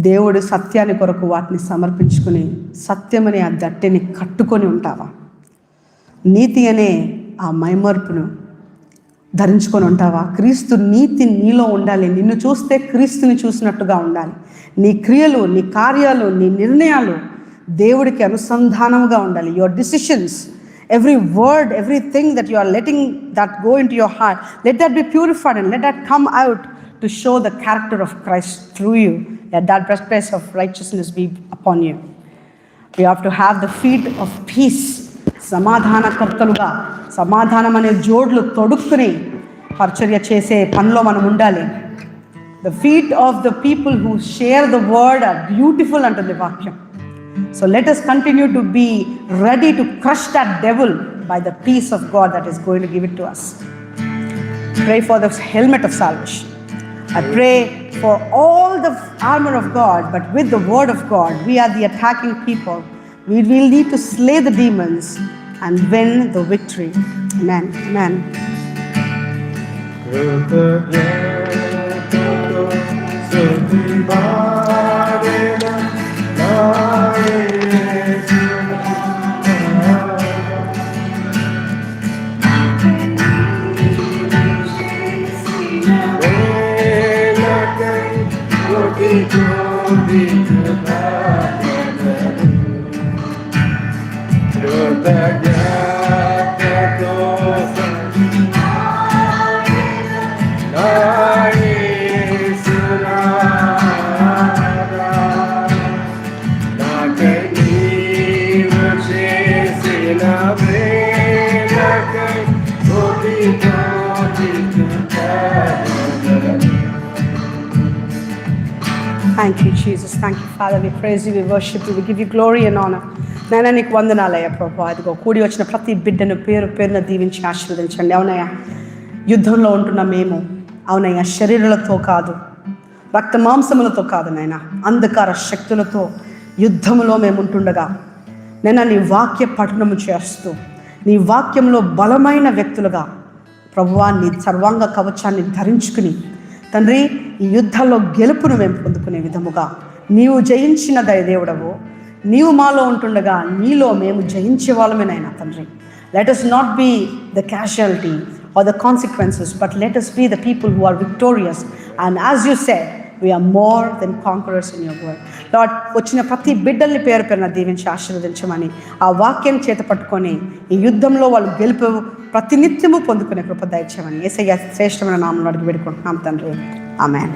దేవుడు సత్యాన్ని కొరకు వాటిని సమర్పించుకుని సత్యమనే ఆ దట్టిని కట్టుకొని ఉంటావా? నీతి అనే ఆ మైమర్పును ధరించుకొని ఉంటావా? క్రీస్తు నీతి నీలో ఉండాలి. నిన్ను చూస్తే క్రీస్తుని చూసినట్టుగా ఉండాలి. నీ క్రియలు, నీ కార్యాలు, నీ నిర్ణయాలు దేవుడికి అనుసంధానముగా ఉండాలి. Your decisions, every word, everything that you are letting that go into your heart, let that be purified and let that come out to show the character of Christ through you. Let that breastplate of righteousness be upon you. We have to have the feet of peace. సమాధానకర్తలుగా, సమాధానం అనే జోడ్లు తొడుక్కుని పరిచర్య చేసే పనిలో మనం ఉండాలి. The feet of the people who share the word are beautiful అంటుంది వాక్యం. So let us continue to be ready to crush that devil by the peace of God that is going to give it to us. Pray for the helmet of salvation. I pray for all the armor of God, but with the word of God, we are the attacking people. We will need to slay the demons and win the victory. Amen. Amen. Thank you, Jesus. Thank you, Father. We praise you, we worship you, we give you glory and honor. నైనా నీకు వందనాలయ్యా ప్రభు. అదిగో కూడి వచ్చిన ప్రతి బిడ్డను పేరు పేరున దీవించి ఆశీర్వదించండి. అవునయ్యా, యుద్ధంలో ఉంటున్న మేము, అవునయ్యా, శరీరాలతో కాదు, రక్త మాంసములతో కాదు నైనా, అంధకార శక్తులతో యుద్ధములో మేము ఉంటుండగా నైనా నీ వాక్య పఠనము చేస్తూ, నీ వాక్యంలో బలమైన వ్యక్తులుగా ప్రభువా నీ సర్వాంగ కవచాన్ని ధరించుకుని తండ్రి ఈ యుద్ధాల్లో గెలుపును మేము పొందుకునే విధముగా నీవు జయించిన దయదేవుడవు, నీవు మాలో ఉంటుండగా నీలో మేము జయించే వాళ్ళమేనైనా తండ్రి. Let us not be the casualty or the consequences, but let us be the people who are victorious. And as you said, we are more than conquerors in your word. Lord, వచ్చిన ప్రతి బిడ్డల్ని పేరు పేరున దీవించి ఆశీర్వదించమని, ఆ వాక్యాన్ని చేత పట్టుకొని ఈ యుద్ధంలో వాళ్ళు గెలుపు ప్రతినిత్యము పొందుకునే కృప దయచేయమని యేసయ్య శ్రేష్టమైన నామములో అడిగి పెట్టుకుంటున్నాం తండ్రి. ఆమేన్.